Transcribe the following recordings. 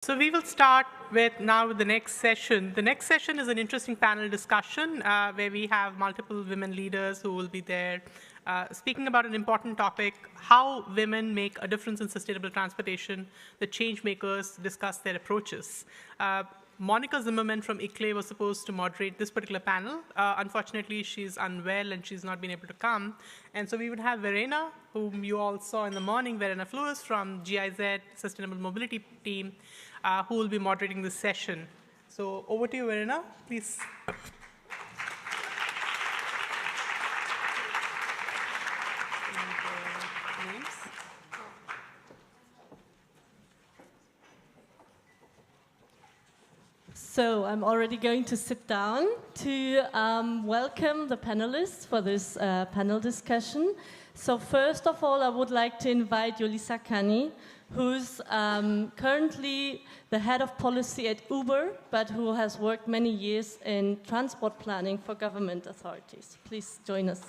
So we will start with the next session. The next session is an interesting panel discussion where we have multiple women leaders who will be there speaking about an important topic, how women make a difference in sustainable transportation. The change makers discuss their approaches. Monica Zimmerman from ICLE was supposed to moderate this particular panel. Unfortunately, she's unwell and she's not been able to come. And so we would have Verena, whom you all saw in the morning, Verena Flores from GIZ, Sustainable Mobility Team, who will be moderating this session. So over to you, Verena, please. So I'm already going to sit down to welcome the panelists for this panel discussion. So first of all, I would like to invite Yolisa Kani, who's currently the head of policy at Uber, but who has worked many years in transport planning for government authorities. Please join us.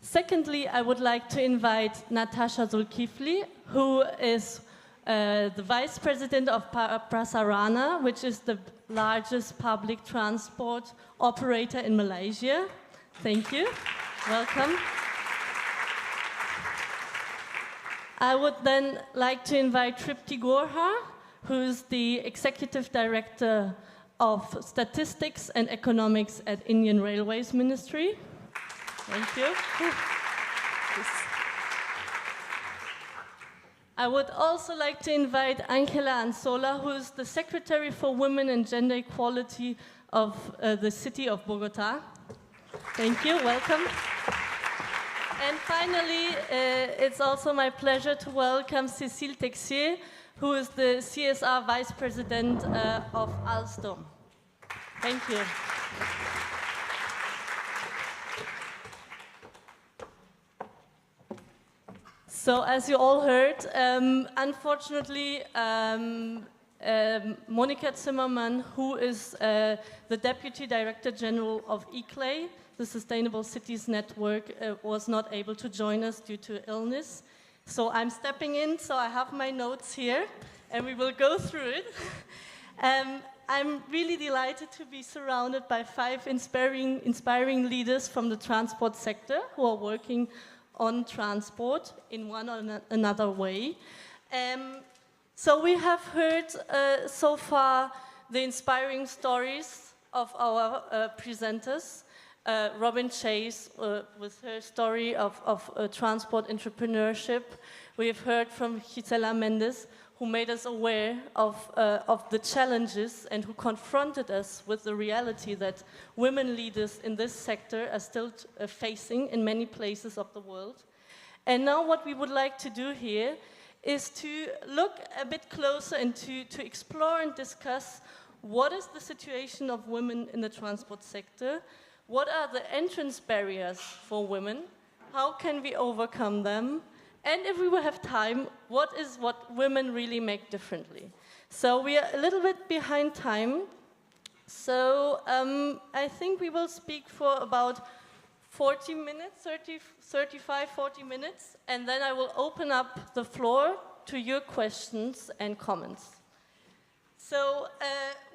Secondly, I would like to invite Natasha Zulkifli, who is the vice president of Prasarana, which is the largest public transport operator in Malaysia. Thank you. Welcome. I would then like to invite Tripti Gurha, who's the executive director of statistics and economics at Indian Railways Ministry. Thank you. I would also like to invite Angela Anzola, who is the Secretary for Women and Gender Equality of the city of Bogotá. Thank you, welcome. And finally, it's also my pleasure to welcome Cecile Texier, who is the CSR Vice President of Alstom. Thank you. So as you all heard, unfortunately, Monica Zimmerman, who is the Deputy Director General of ICLE, the Sustainable Cities Network, was not able to join us due to illness. So I'm stepping in, so I have my notes here, and we will go through it. I'm really delighted to be surrounded by 5 inspiring leaders from the transport sector who are working on transport in one or another way. So we have heard so far the inspiring stories of our presenters. Robin Chase with her story of transport entrepreneurship. We have heard from Gisela Mendes, who made us aware of the challenges and who confronted us with the reality that women leaders in this sector are still facing in many places of the world. And now what we would like to do here is to look a bit closer and to explore and discuss what is the situation of women in the transport sector, what are the entrance barriers for women, how can we overcome them, and if we will have time, what women really make differently. So we are a little bit behind time. So I think we will speak for about 40 minutes, 35, 40 minutes, and then I will open up the floor to your questions and comments. So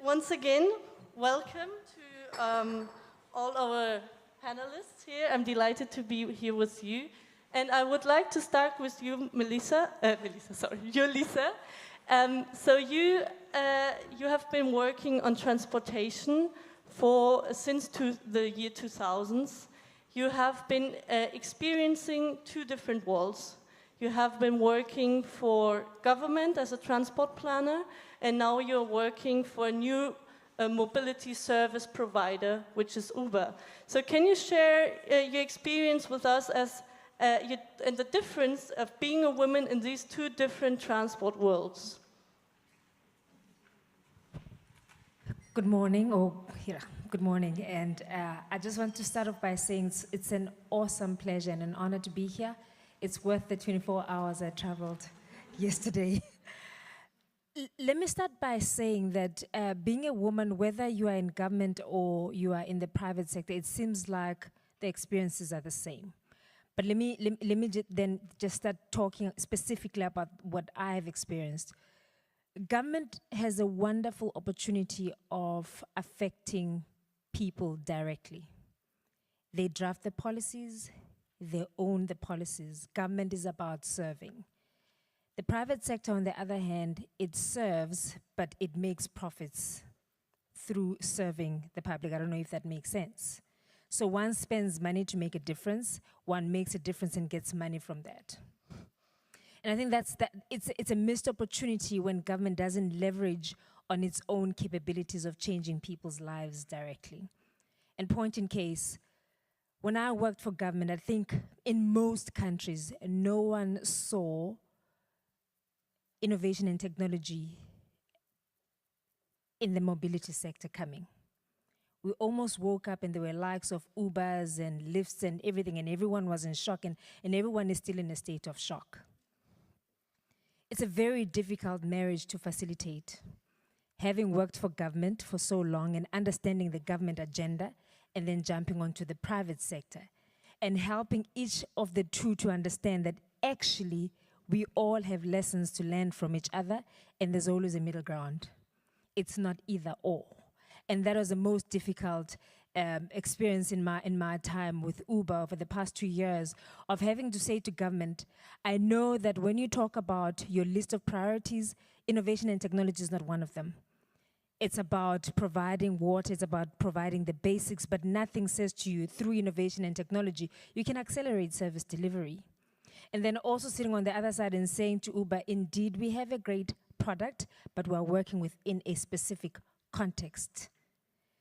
once again, welcome to all our panelists here. I'm delighted to be here with you. And I would like to start with you, Yolisa. So you have been working on transportation since the year 2000s. You have been experiencing 2 different worlds. You have been working for government as a transport planner, and now you're working for a new mobility service provider, which is Uber. So can you share your experience with us and the difference of being a woman in these 2 different transport worlds? Good morning, good morning. And I just want to start off by saying it's an awesome pleasure and an honor to be here. It's worth the 24 hours I traveled yesterday. Let me start by saying that being a woman, whether you are in government or you are in the private sector, it seems like the experiences are the same. But let me then just start talking specifically about what I've experienced. Government has a wonderful opportunity of affecting people directly. They draft the policies, they own the policies. Government is about serving. The private sector, on the other hand, it serves, but it makes profits through serving the public. I don't know if that makes sense. So one spends money to make a difference, one makes a difference and gets money from that. And I think it's a missed opportunity when government doesn't leverage on its own capabilities of changing people's lives directly. And point in case, when I worked for government, I think in most countries, no one saw innovation and technology in the mobility sector coming. We almost woke up and there were likes of Ubers and Lyfts and everything, and everyone was in shock, and everyone is still in a state of shock. It's a very difficult marriage to facilitate. Having worked for government for so long and understanding the government agenda and then jumping onto the private sector and helping each of the two to understand that actually we all have lessons to learn from each other and there's always a middle ground. It's not either or. And that was the most difficult experience in my time with Uber over the past 2 years, of having to say to government, I know that when you talk about your list of priorities, innovation and technology is not one of them. It's about providing water, it's about providing the basics, but nothing says to you through innovation and technology, you can accelerate service delivery. And then also sitting on the other side and saying to Uber, indeed, we have a great product, but we're working within a specific context.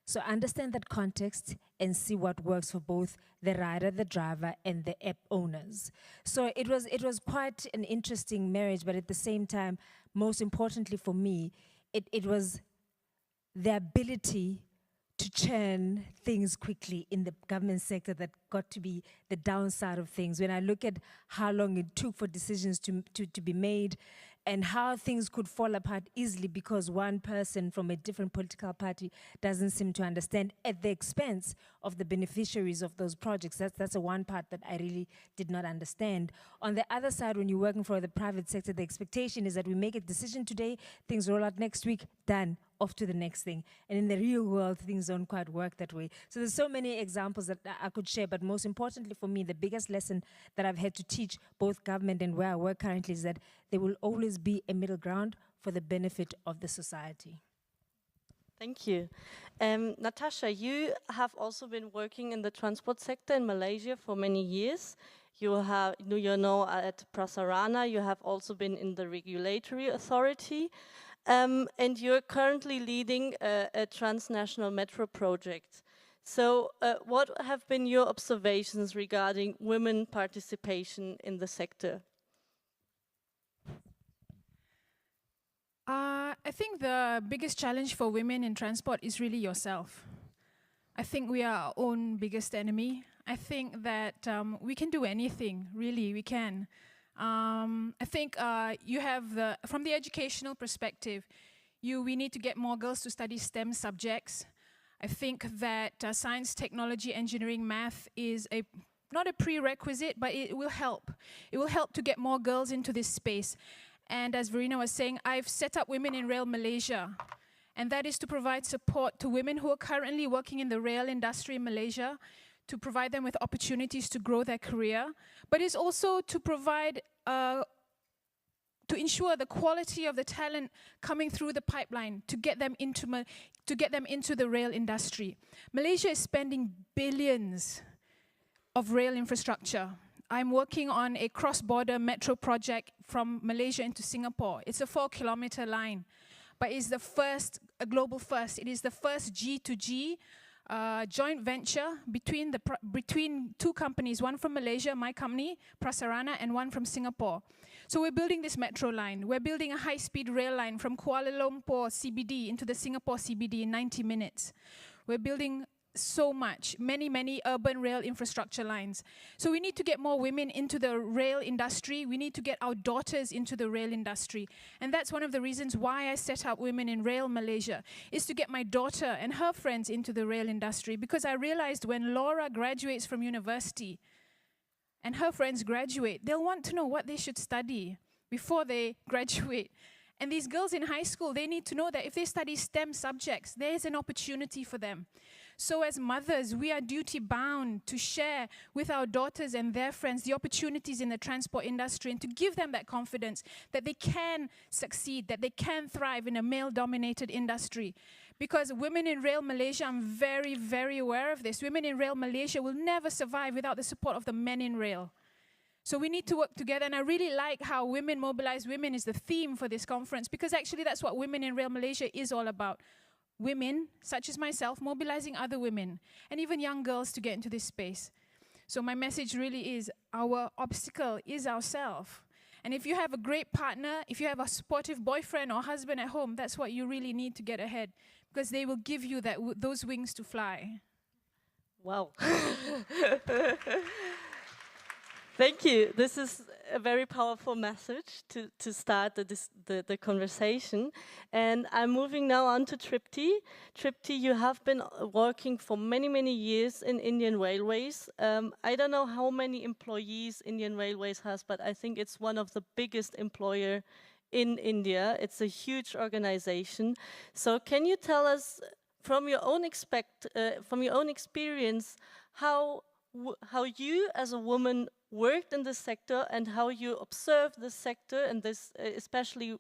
So understand that context and see what works for both the rider, the driver, and the app owners. So it was quite an interesting marriage, but at the same time, most importantly for me, it was the ability to churn things quickly in the government sector that got to be the downside of things. When I look at how long it took for decisions to be made and how things could fall apart easily because one person from a different political party doesn't seem to understand at the expense of the beneficiaries of those projects. That's the one part that I really did not understand. On the other side, when you're working for the private sector, the expectation is that we make a decision today, things roll out next week, done, off to the next thing. And in the real world, things don't quite work that way. So there's so many examples that I could share, but most importantly for me, the biggest lesson that I've had to teach both government and where I work currently is that there will always be a middle ground for the benefit of the society. Thank you. Natasha, you have also been working in the transport sector in Malaysia for many years. You know, at Prasarana, you have also been in the regulatory authority. And you're currently leading a transnational metro project. So what have been your observations regarding women participation in the sector? I think the biggest challenge for women in transport is really yourself. I think we are our own biggest enemy. I think that we can do anything, really, we can. I think you have from the educational perspective, we need to get more girls to study STEM subjects. I think that science, technology, engineering, math is not a prerequisite, but it will help. It will help to get more girls into this space. And as Verena was saying, I've set up WomenInRail Malaysia. And that is to provide support to women who are currently working in the rail industry in Malaysia, to provide them with opportunities to grow their career, but it's also to provide, to ensure the quality of the talent coming through the pipeline to get them into the rail industry. Malaysia is spending billions of rail infrastructure. I'm working on a cross-border metro project from Malaysia into Singapore. It's a 4-kilometer line, but it's the first, a global first. It is the first G2G joint venture between two companies, one from Malaysia, my company, Prasarana, and one from Singapore. So we're building this metro line. We're building a high-speed rail line from Kuala Lumpur CBD into the Singapore CBD in 90 minutes. We're building so much, many urban rail infrastructure lines. So we need to get more women into the rail industry. We need to get our daughters into the rail industry. And that's one of the reasons why I set up WomenInRail Malaysia, is to get my daughter and her friends into the rail industry. Because I realized when Laura graduates from university, and her friends graduate, they'll want to know what they should study before they graduate. And these girls in high school, they need to know that if they study STEM subjects, there is an opportunity for them. So as mothers, we are duty bound to share with our daughters and their friends the opportunities in the transport industry and to give them that confidence that they can succeed, that they can thrive in a male-dominated industry. Because Women in Rail Malaysia, I'm very, very aware of this. Women in Rail Malaysia will never survive without the support of the men in rail. So we need to work together, and I really like how Women Mobilize Women is the theme for this conference, because actually that's what Women in Rail Malaysia is all about. Women, such as myself, mobilizing other women, and even young girls to get into this space. So my message really is, our obstacle is ourselves. And if you have a great partner, if you have a supportive boyfriend or husband at home, that's what you really need to get ahead, because they will give you those wings to fly. Wow. Thank you. This is a very powerful message to start the conversation. And I'm moving now on to Tripti. Tripti, you have been working for many, many years in Indian Railways. I don't know how many employees Indian Railways has, but I think it's one of the biggest employer in India. It's a huge organization. So can you tell us from your own experience how you as a woman worked in this sector and how you observe this sector and this, especially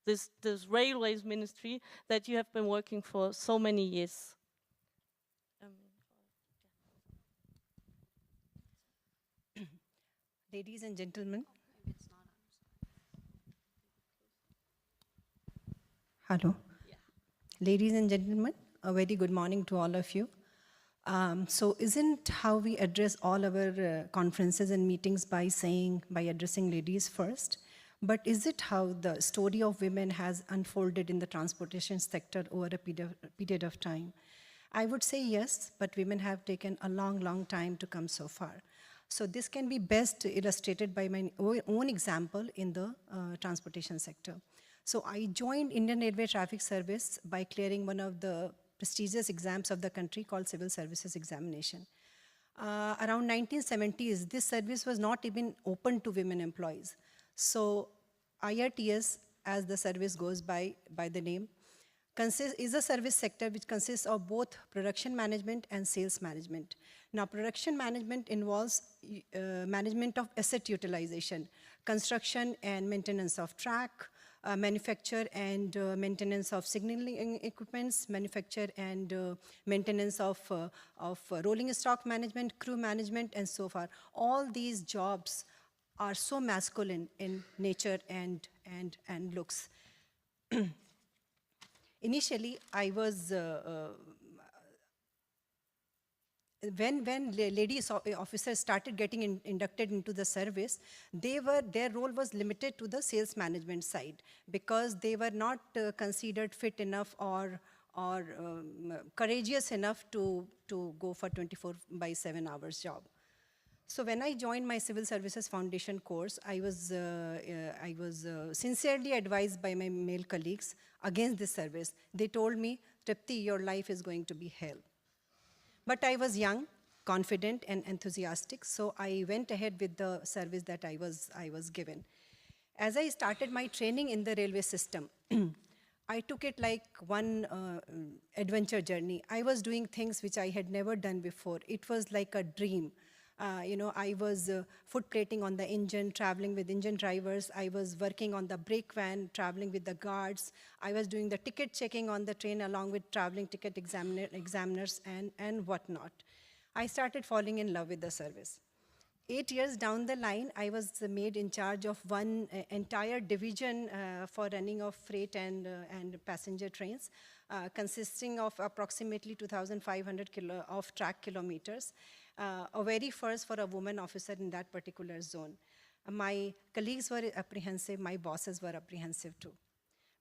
this railways ministry that you have been working for so many years? Ladies and gentlemen. Hello. Yeah. Ladies and gentlemen, a very good morning to all of you. So isn't how we address all our conferences and meetings by addressing ladies first, but is it how the story of women has unfolded in the transportation sector over a period of time? I would say yes, but women have taken a long, long time to come so far. So this can be best illustrated by my own example in the transportation sector. So I joined Indian Railway Traffic Service by clearing one of the prestigious exams of the country called Civil Services Examination. Around 1970s, this service was not even open to women employees. So IRTS, as the service goes by the name, is a service sector which consists of both production management and sales management. Now, production management involves management of asset utilization, construction and maintenance of track, manufacture and maintenance of signaling equipments, manufacture and maintenance of rolling stock management, crew management, and so far. All these jobs are so masculine in nature and looks. Initially, I was, when ladies officers started getting inducted into the service, their role was limited to the sales management side because they were not considered fit enough or courageous enough to go for 24/7 hours job. So when I joined my Civil Services Foundation course, I was sincerely advised by my male colleagues against this service. They told me, Tripti, your life is going to be hell. But I was young, confident, and enthusiastic, so I went ahead with the service that I was given. As I started my training in the railway system, I took it like one adventure journey. I was doing things which I had never done before. It was like a dream. I was foot plating on the engine, traveling with engine drivers. I was working on the brake van, traveling with the guards. I was doing the ticket checking on the train along with traveling ticket examiners and whatnot. I started falling in love with the service. 8 years down the line, I was made in charge of one entire division for running of freight and passenger trains, consisting of approximately 2,500 of track kilometers. A very first for a woman officer in that particular zone. My colleagues were apprehensive, my bosses were apprehensive too.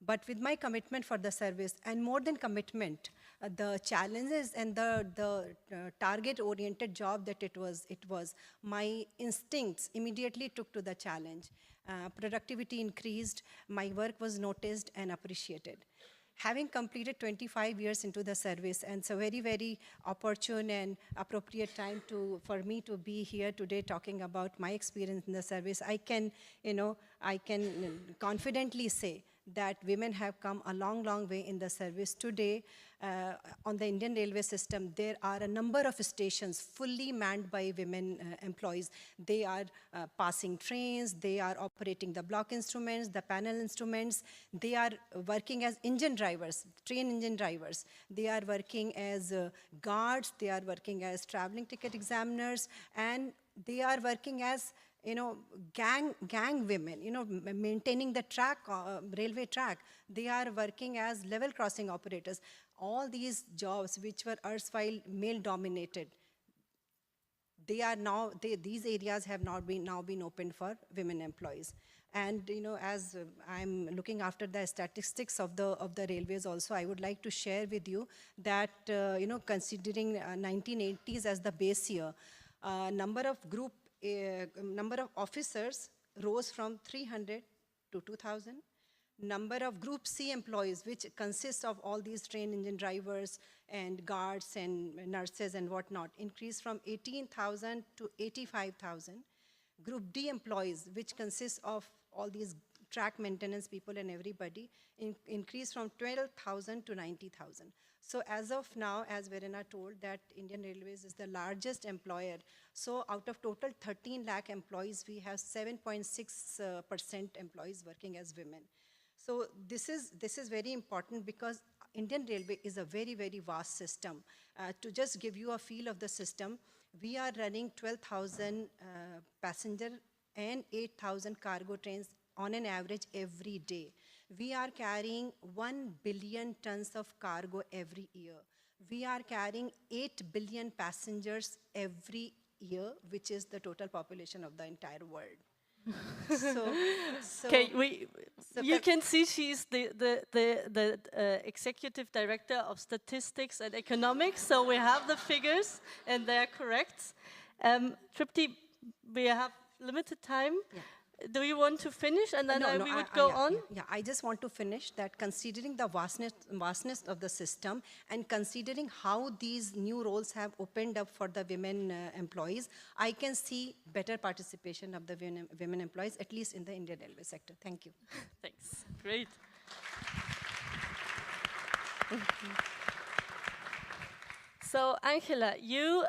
But with my commitment for the service, and more than commitment, the challenges and the target-oriented job that it was, my instincts immediately took to the challenge. Productivity increased, my work was noticed and appreciated. having completed 25 years into the service, and it's a very, very opportune and appropriate time for me to be here today talking about my experience in the service, I can confidently say that women have come a long, long way in the service. Today, on the Indian railway system, there are a number of stations fully manned by women employees. They are passing trains, they are operating the block instruments, the panel instruments, they are working as engine drivers, train engine drivers. They are working as guards, they are working as traveling ticket examiners, and they are working as gang women, maintaining the track, railway track. They are working as level crossing operators. All these jobs which were erstwhile male dominated, these areas have now been opened for women employees. And as I'm looking after the statistics of the railways also, I would like to share with you that considering 1980s as the base year, number of officers rose from 300 to 2,000. Number of Group C employees, which consists of all these train engine drivers and guards and nurses and whatnot, increased from 18,000 to 85,000. Group D employees, which consists of all these track maintenance people and everybody, increased from 12,000 to 90,000. So as of now, as Verena told, that Indian Railways is the largest employer. So out of total 13 lakh employees, we have 7.6% employees working as women. So this is very important because Indian Railway is a very, very vast system. To just give you a feel of the system, we are running 12,000 passenger and 8,000 cargo trains on an average every day. We are carrying 1 billion tons of cargo every year. We are carrying 8 billion passengers every year, which is the total population of the entire world. Okay, you can see she's the executive director of statistics and economics, so we have the figures and they're correct. Tripti, we have limited time. Yeah. Do you want to finish and then we would go on? Yeah, I just want to finish that considering the vastness of the system and considering how these new roles have opened up for the women employees, I can see better participation of the women employees, at least in the Indian Railway sector. Thank you. Thanks. Great. So, Angela, you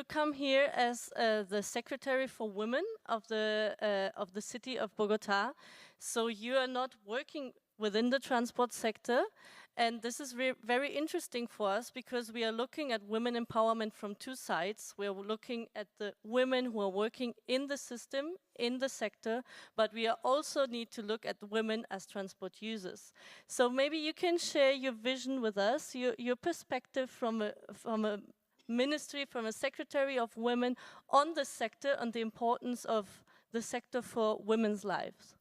come here as the secretary for women of the city of Bogotá. So you are not working within the transport sector. And this is very interesting for us because we are looking at women empowerment from two sides. We are looking at the women who are working in the system, in the sector, but we also need to look at women as transport users. So maybe you can share your vision with us, your perspective from a ministry, from a secretary of women on the sector, on the importance of the sector for women's lives.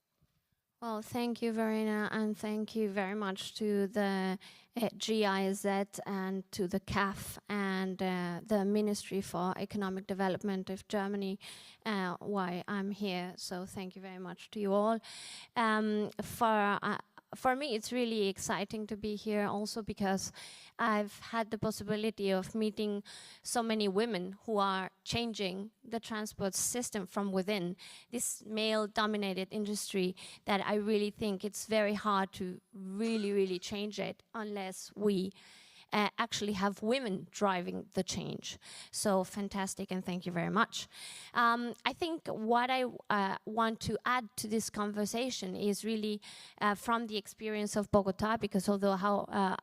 Well, thank you, Verena, and thank you very much to the GIZ and to the CAF and the Ministry for Economic Development of Germany, why I'm here. So thank you very much to you all. For me, it's really exciting to be here also because I've had the possibility of meeting so many women who are changing the transport system from within this male-dominated industry that I really think it's very hard to really change it unless we actually have women driving the change. So fantastic, and thank you very much. I think what I want to add to this conversation is really from the experience of Bogotá, because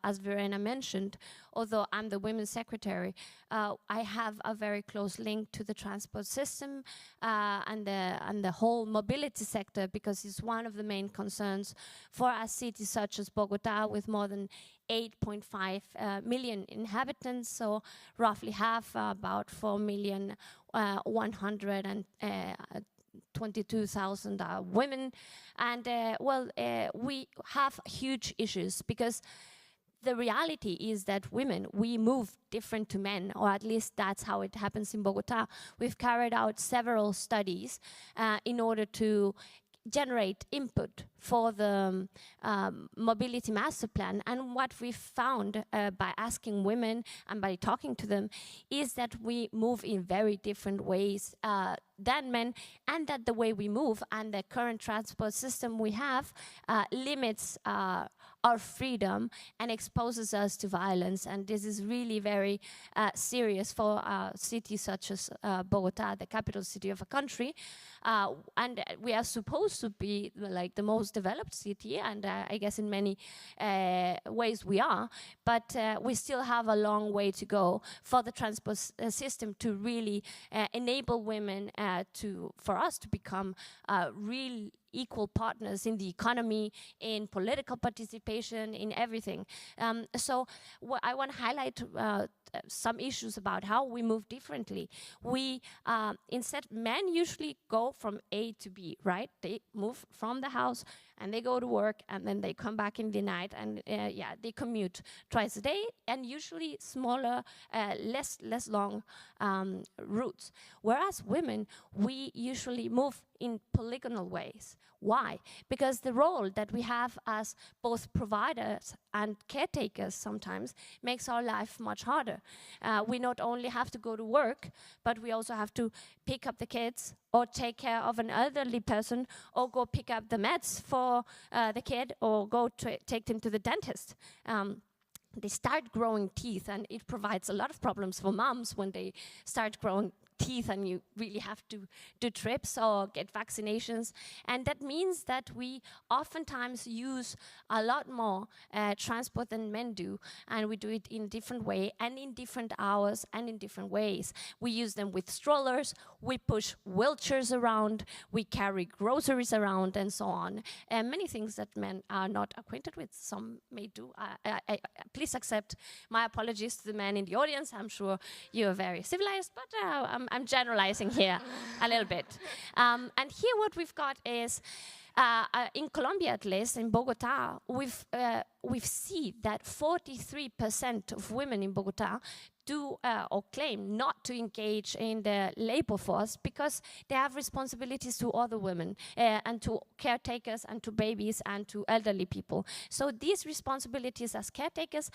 as Verena mentioned, although I'm the women's secretary, I have a very close link to the transport system and the whole mobility sector, because it's one of the main concerns for a city such as Bogotá with more than 8.5 million inhabitants, so roughly half, about 4,122,000 women. And we have huge issues because the reality is that women, we move different to men, or at least that's how it happens in Bogotá. We've carried out several studies in order to generate input for the mobility master plan. And what we found by asking women and by talking to them is that we move in very different ways than men, and that the way we move and the current transport system we have limits our freedom and exposes us to violence. And this is really very serious for cities such as Bogotá, the capital city of a country. And we are supposed to be like the most developed city, and I guess in many ways we are, but we still have a long way to go for the transport system to really enable women for us to become real equal partners in the economy, in political participation, in everything. So I want to highlight some issues about how we move differently. We, instead, men usually go from A to B, right? They move from the house and they go to work and then they come back in the night, and they commute twice a day, and usually smaller, less long routes. Whereas women, we usually move in polygonal ways. Why? Because the role that we have as both providers and caretakers sometimes makes our life much harder. We not only have to go to work, but we also have to pick up the kids or take care of an elderly person or go pick up the meds for the kid or go take them to the dentist. They start growing teeth, and it provides a lot of problems for moms when they start growing teeth and you really have to do trips or get vaccinations. And that means that we oftentimes use a lot more transport than men do, and we do it in a different way and in different hours and in different ways. We use them with strollers, we push wheelchairs around, we carry groceries around, and so on. Many things that men are not acquainted with, some may do. Please accept my apologies to the men in the audience. I'm sure you're very civilized, but I'm generalizing here a little bit. And here what we've got is, in Colombia at least, in Bogotá, we've seen that 43% of women in Bogotá do or claim not to engage in the labor force because they have responsibilities to other women and to caretakers and to babies and to elderly people. So these responsibilities as caretakers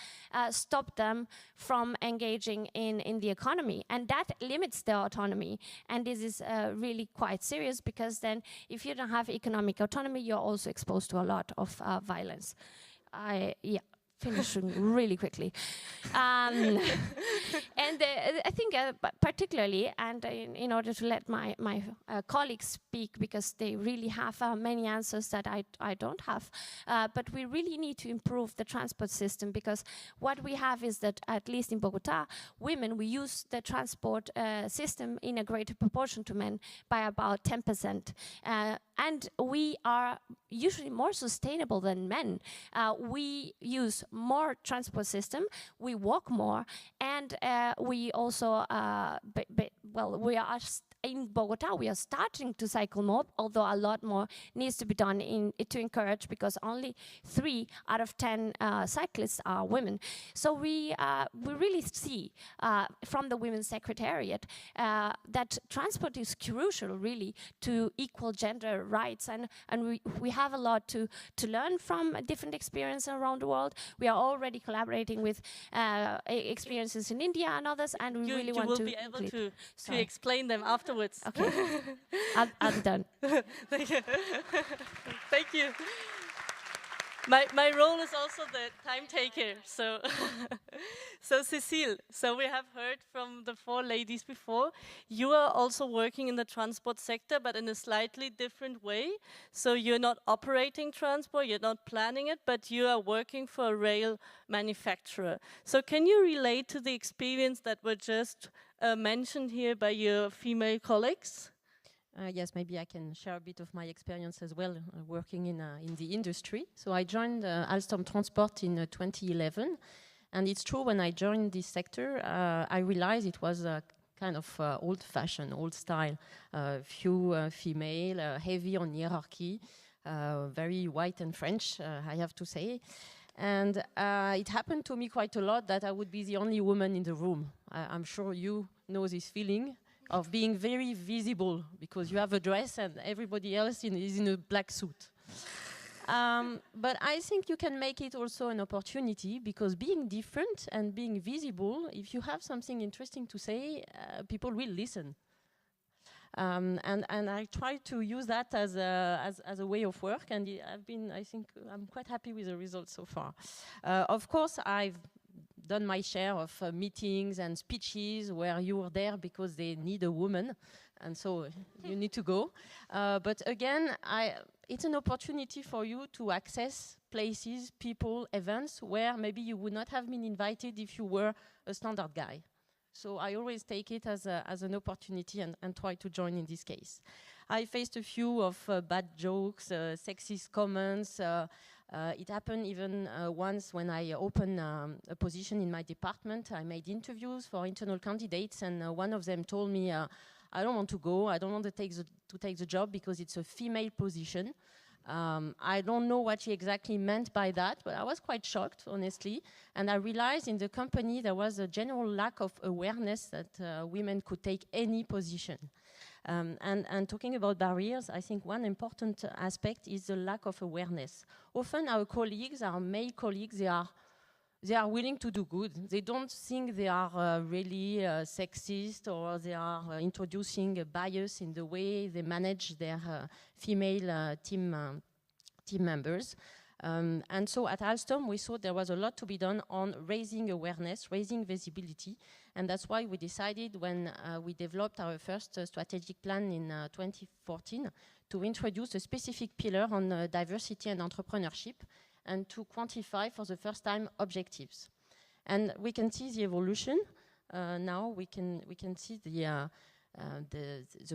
stop them from engaging in the economy, and that limits their autonomy. And this is really quite serious, because then if you don't have economic autonomy, you're also exposed to a lot of violence. Finishing really quickly. And I think particularly, and in order to let my colleagues speak, because they really have many answers that I don't have, but we really need to improve the transport system, because what we have is that, at least in Bogotá, women, we use the transport system in a greater proportion to men by about 10%. And we are usually more sustainable than men. We use more transport system, we walk more, and we also, we are in Bogotá, we are starting to cycle more, although a lot more needs to be done to encourage, because only 3 out of 10 cyclists are women. So we really see from the Women's Secretariat that transport is crucial, really, to equal gender rights, and we have a lot to learn from different experiences around the world. We are already collaborating with experiences in India and others, and we really want to... You will be able to explain them afterwards. Okay. I'm done. Thank you. Thank you. My role is also the time taker. So, so Cecile, so we have heard from the 4 ladies before. You are also working in the transport sector, but in a slightly different way. So you're not operating transport, you're not planning it, but you are working for a rail manufacturer. So can you relate to the experience that were just mentioned here by your female colleagues? Yes, maybe I can share a bit of my experience as well, working in the industry. So I joined Alstom Trandport in 2011, and it's true, when I joined this sector, I realized it was a kind of old-fashioned, old style, few female, heavy on hierarchy, very white and French, I have to say. And it happened to me quite a lot that I would be the only woman in the room. I'm sure you know this feeling of being very visible, because you have a dress and everybody else is in a black suit. But I think you can make it also an opportunity, because being different and being visible, if you have something interesting to say, people will listen. And I try to use that as a way of work, and I think I'm quite happy with the results so far. Of course, I've done my share of meetings and speeches where you were there because they need a woman, and so you need to go. But again, it's an opportunity for you to access places, people, events where maybe you would not have been invited if you were a standard guy. So I always take it as an opportunity and try to join in this case. I faced a few of bad jokes, sexist comments. It happened even once when I opened a position in my department. I made interviews for internal candidates, and one of them told me, I don't want to go, I don't want to take the job because it's a female position. I don't know what he exactly meant by that, but I was quite shocked, honestly. And I realized in the company there was a general lack of awareness that women could take any position. And talking about barriers, I think one important aspect is the lack of awareness. Often our colleagues, our male colleagues, they are willing to do good. They don't think they are really sexist, or they are introducing a bias in the way they manage their female team members. And so at Alstom, we thought there was a lot to be done on raising awareness, raising visibility. And that's why we decided, when we developed our first strategic plan in 2014, to introduce a specific pillar on diversity and entrepreneurship, and to quantify for the first time objectives. And we can see the evolution. Now we can see the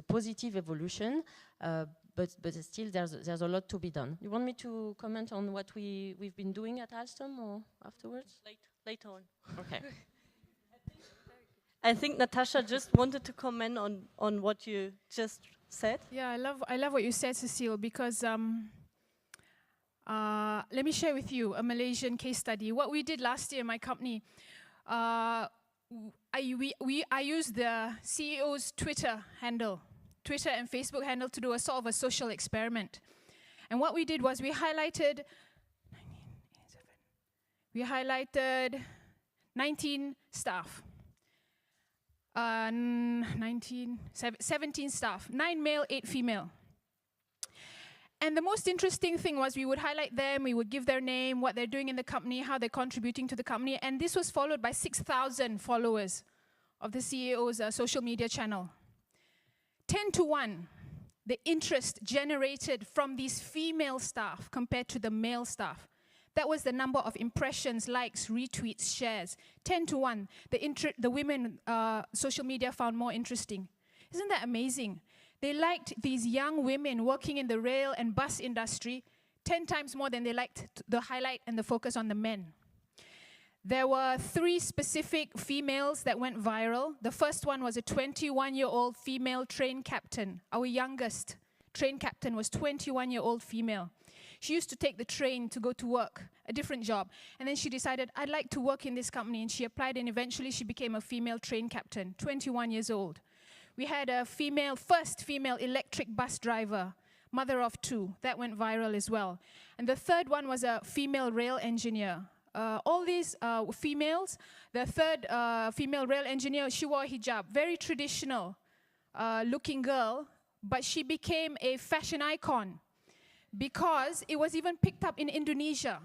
positive evolution, but still there's a lot to be done. You want me to comment on what we've been doing at Alstom, or afterwards? Later on. Okay. I think Natasha just wanted to comment on what you just said. Yeah, I love what you said, Cecile, because let me share with you a Malaysian case study. What we did last year in my company, I used the CEO's Twitter and Facebook handle to do a sort of a social experiment. And what we did was we highlighted 19 staff. 17 staff, 9 male, 8 female. And the most interesting thing was we would highlight them, we would give their name, what they're doing in the company, how they're contributing to the company, and this was followed by 6,000 followers of the CEO's social media channel. 10-1, the interest generated from these female staff compared to the male staff. That was the number of impressions, likes, retweets, shares. 10-1, the women social media found more interesting. Isn't that amazing? They liked these young women working in the rail and bus industry 10 times more than they liked the highlight and the focus on the men. There were 3 specific females that went viral. The first one was a 21-year-old female train captain. Our youngest train captain was 21-year-old female. She used to take the train to go to work, a different job. And then she decided, I'd like to work in this company. And she applied, and eventually she became a female train captain, 21 years old. We had a first female electric bus driver, mother of 2. That went viral as well. And the third one was a female rail engineer. All these females, the third female rail engineer, she wore hijab, very traditional looking girl, but she became a fashion icon because it was even picked up in Indonesia.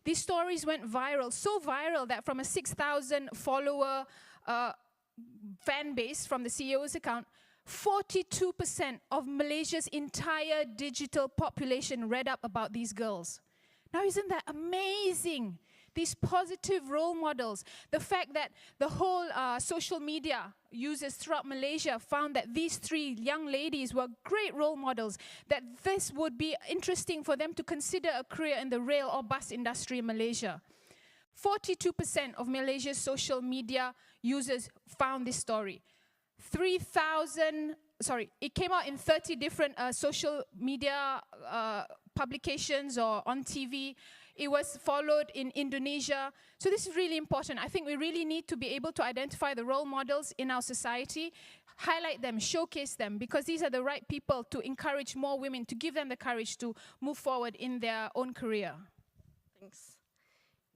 These stories went viral, so viral that from a 6,000 follower fan base from the CEO's account, 42% of Malaysia's entire digital population read up about these girls. Now, isn't that amazing? These positive role models, the fact that the whole social media users throughout Malaysia found that these 3 young ladies were great role models, that this would be interesting for them to consider a career in the rail or bus industry in Malaysia. 42% of Malaysia's social media users found this story. It came out in 30 different social media publications or on TV. It was followed in Indonesia. So this is really important. I think we really need to be able to identify the role models in our society, highlight them, showcase them, because these are the right people to encourage more women, to give them the courage to move forward in their own career. Thanks.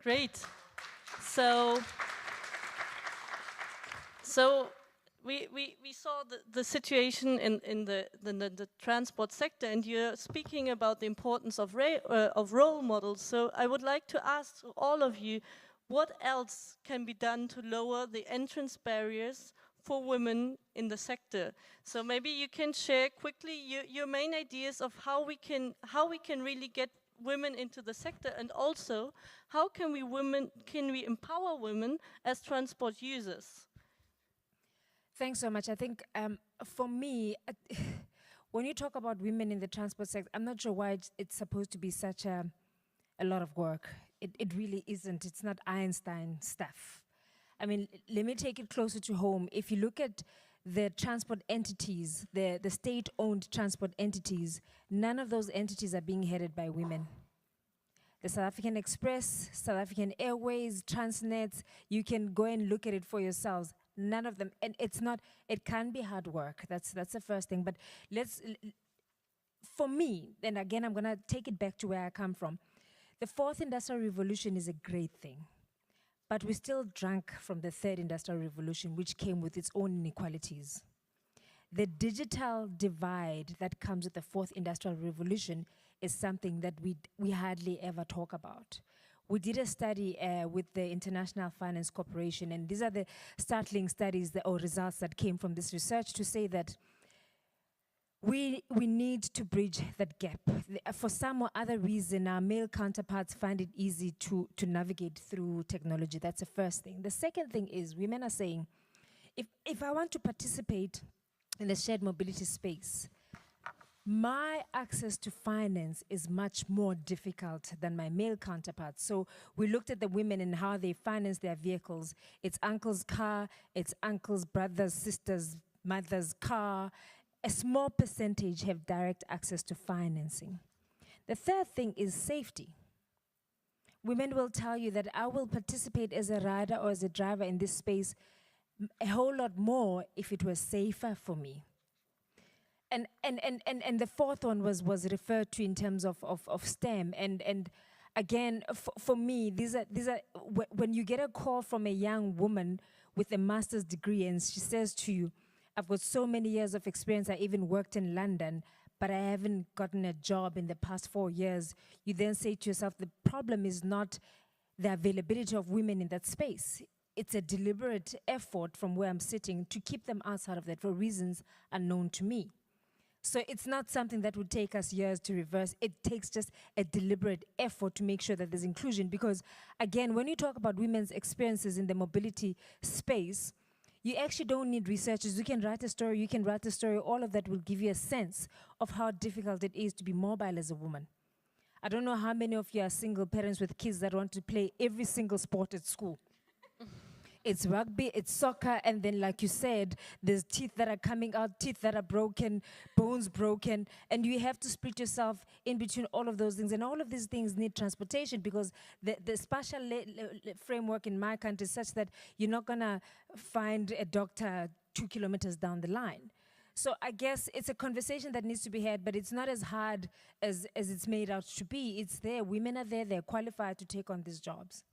Great. So we saw the situation in the transport sector, and you're speaking about the importance of role models. So I would like to ask all of you, what else can be done to lower the entrance barriers for women in the sector? So maybe you can share quickly your main ideas of how we can really get women into the sector, and also how can we empower women as transport users? Thanks so much. I think for me, when you talk about women in the transport sector, I'm not sure why it's supposed to be such a lot of work. It really isn't. It's not Einstein stuff. I mean, let me take it closer to home. If you look at the transport entities, the state-owned transport entities, none of those entities are being headed by women. The South African Express, South African Airways, Transnet, you can go and look at it for yourselves. None of them, and it can be hard work. That's the first thing. But for me, and again, I'm gonna take it back to where I come from. The fourth industrial revolution is a great thing, but we still drank from the third industrial revolution, which came with its own inequalities. The digital divide that comes with the fourth industrial revolution is something that we hardly ever talk about. We did a study with the International Finance Corporation, and these are the startling studies or results that came from this research to say that we need to bridge that gap. For some or other reason, our male counterparts find it easy to navigate through technology. That's the first thing. The second thing is women are saying, if I want to participate in the shared mobility space, my access to finance is much more difficult than my male counterparts. So we looked at the women and how they finance their vehicles. It's uncle's car, it's uncle's brother's, sister's, mother's car. A small percentage have direct access to financing. The third thing is safety. Women will tell you that I will participate as a rider or as a driver in this space a whole lot more if it was safer for me. And the fourth one was referred to in terms of STEM. And again, for me, these are when you get a call from a young woman with a master's degree and she says to you, I've got so many years of experience, I even worked in London, but I haven't gotten a job in the past 4 years. You then say to yourself, the problem is not the availability of women in that space. It's a deliberate effort from where I'm sitting to keep them outside of that for reasons unknown to me. So it's not something that would take us years to reverse. It takes just a deliberate effort to make sure that there's inclusion. Because again, when you talk about women's experiences in the mobility space, you actually don't need researchers. You can write a story, all of that will give you a sense of how difficult it is to be mobile as a woman. I don't know how many of you are single parents with kids that want to play every single sport at school. It's rugby, it's soccer, and then like you said, there's teeth that are coming out, teeth that are broken, bones broken, and you have to split yourself in between all of those things. And all of these things need transportation because the spatial framework in my country is such that you're not gonna find a doctor 2 kilometers down the line. So I guess it's a conversation that needs to be had, but it's not as hard as it's made out to be. It's there, women are there, they're qualified to take on these jobs.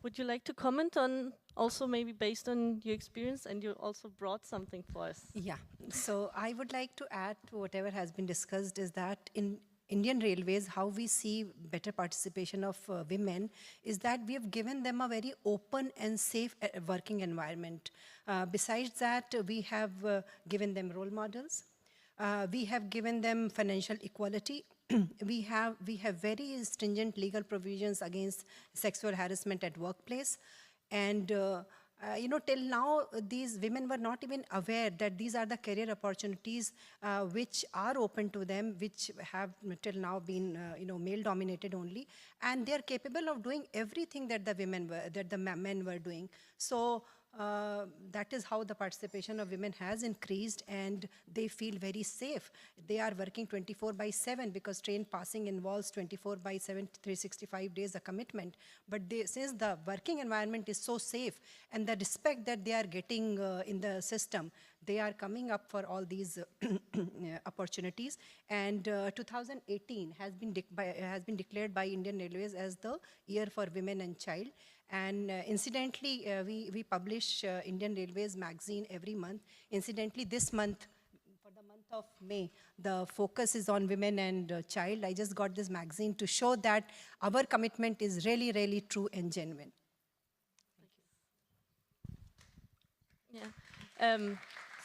Would you like to comment on, also maybe based on your experience, and you also brought something for us? Yeah, so I would like to add to whatever has been discussed is that in Indian Railways, how we see better participation of women is that we have given them a very open and safe working environment. Besides that, we have given them role models. We have given them financial equality. We have very stringent legal provisions against sexual harassment at workplace. And till now, these women were not even aware that these are the career opportunities which are open to them, which have till now been, male-dominated only, and they are capable of doing everything that the men were doing. So that is how the participation of women has increased, and they feel very safe. They are working 24/7 because train passing involves 24/7, 365 days a commitment. But since the working environment is so safe and the respect that they are getting in the system, they are coming up for all these opportunities. And 2018 has been declared by Indian Railways as the Year for Women and Child. And incidentally, we publish Indian Railways magazine every month. Incidentally, this month, for the month of May, the focus is on women and child. I just got this magazine to show that our commitment is really, really true and genuine. Yeah.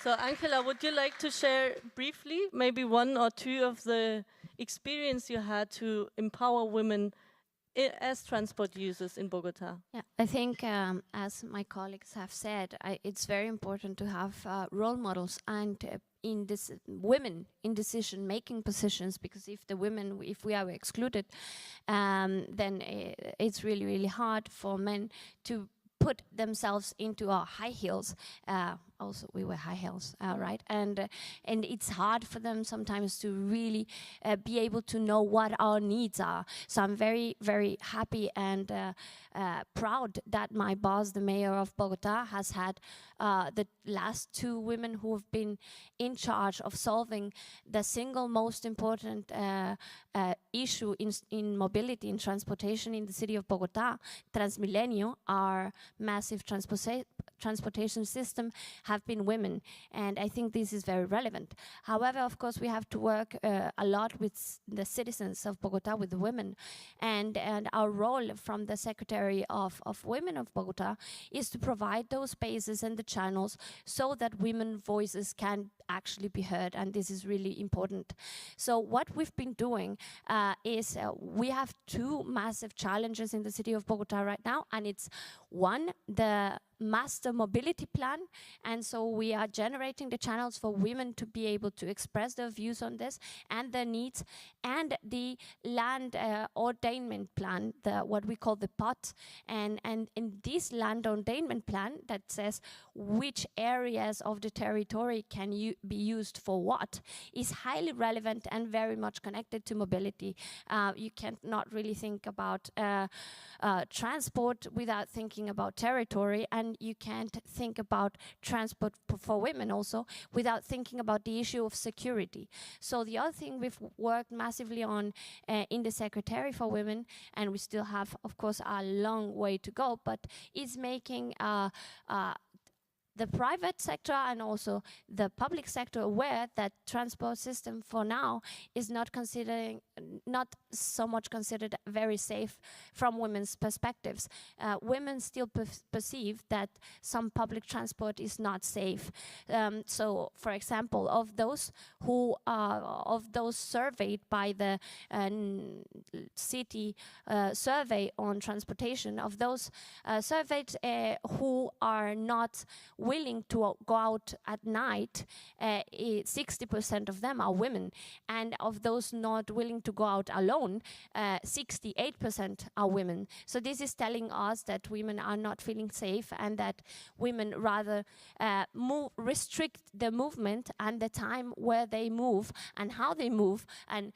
So Angela, would you like to share briefly maybe one or two of the experience you had to empower women as transport users in Bogotá? Yeah, I think as my colleagues have said, it's very important to have role models and women in decision-making positions, because if we are excluded, then it's really, really hard for men to put themselves into our high heels. Also, we wear high heels, right? And it's hard for them sometimes to really be able to know what our needs are. So I'm very, very happy and proud that my boss, the mayor of Bogotá, has had the last 2 women who have been in charge of solving the single most important issue in mobility, in transportation in the city of Bogotá. Transmilenio, our massive transportation system, have been women, and I think this is very relevant. However, of course, we have to work a lot with the citizens of Bogotá, with the women, and our role from the Secretary of Women of Bogotá is to provide those spaces and the channels so that women voices can actually be heard, and this is really important. So what we've been doing is we have 2 massive challenges in the city of Bogotá right now, and it's one, the master mobility plan, and so we are generating the channels for women to be able to express their views on this and their needs, and the land ordainment plan, what we call the POT, and in this land ordainment plan that says which areas of the territory can be used for what, is highly relevant and very much connected to mobility. You cannot really think about transport without thinking about territory, and you can't think about transport for women also without thinking about the issue of security. So the other thing we've worked massively on in the Secretary for Women, and we still have, of course, a long way to go, but is making the private sector and also the public sector aware that transport system for now is not so much considered very safe from women's perspectives. Women still perceive that some public transport is not safe. So, for example, of those surveyed by the city survey on transportation, of those surveyed who are not willing to go out at night, 60% of them are women, and of those not willing to go out alone, 68% are women. So this is telling us that women are not feeling safe, and that women rather restrict the movement and the time where they move and how they move, and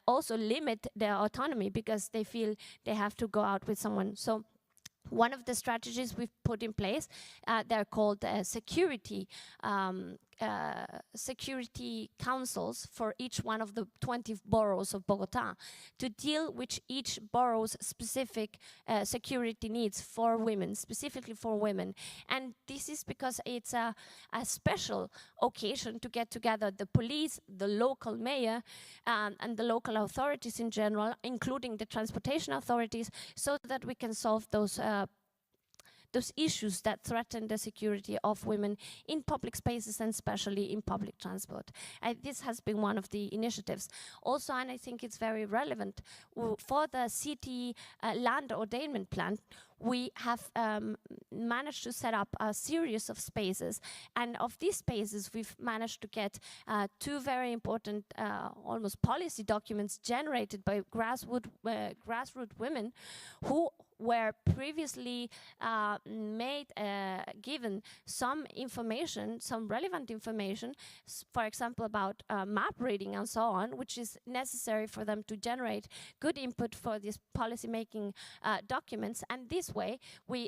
also limit their autonomy because they feel they have to go out with someone. So one of the strategies we've put in place, they're called security councils for each one of the 20 boroughs of Bogotá, to deal with each borough's specific security needs for women, specifically for women. And this is because it's a special occasion to get together the police, the local mayor, and the local authorities in general, including the transportation authorities, so that we can solve those issues that threaten the security of women in public spaces, and especially in public transport. This has been one of the initiatives. Also, and I think it's very relevant, for the city land ordainment plan, we have managed to set up a series of spaces, and of these spaces we've managed to get 2 very important almost policy documents generated by grassroots women who were previously given some information, some relevant information, for example, about map reading and so on, which is necessary for them to generate good input for these policy-making documents. And this way,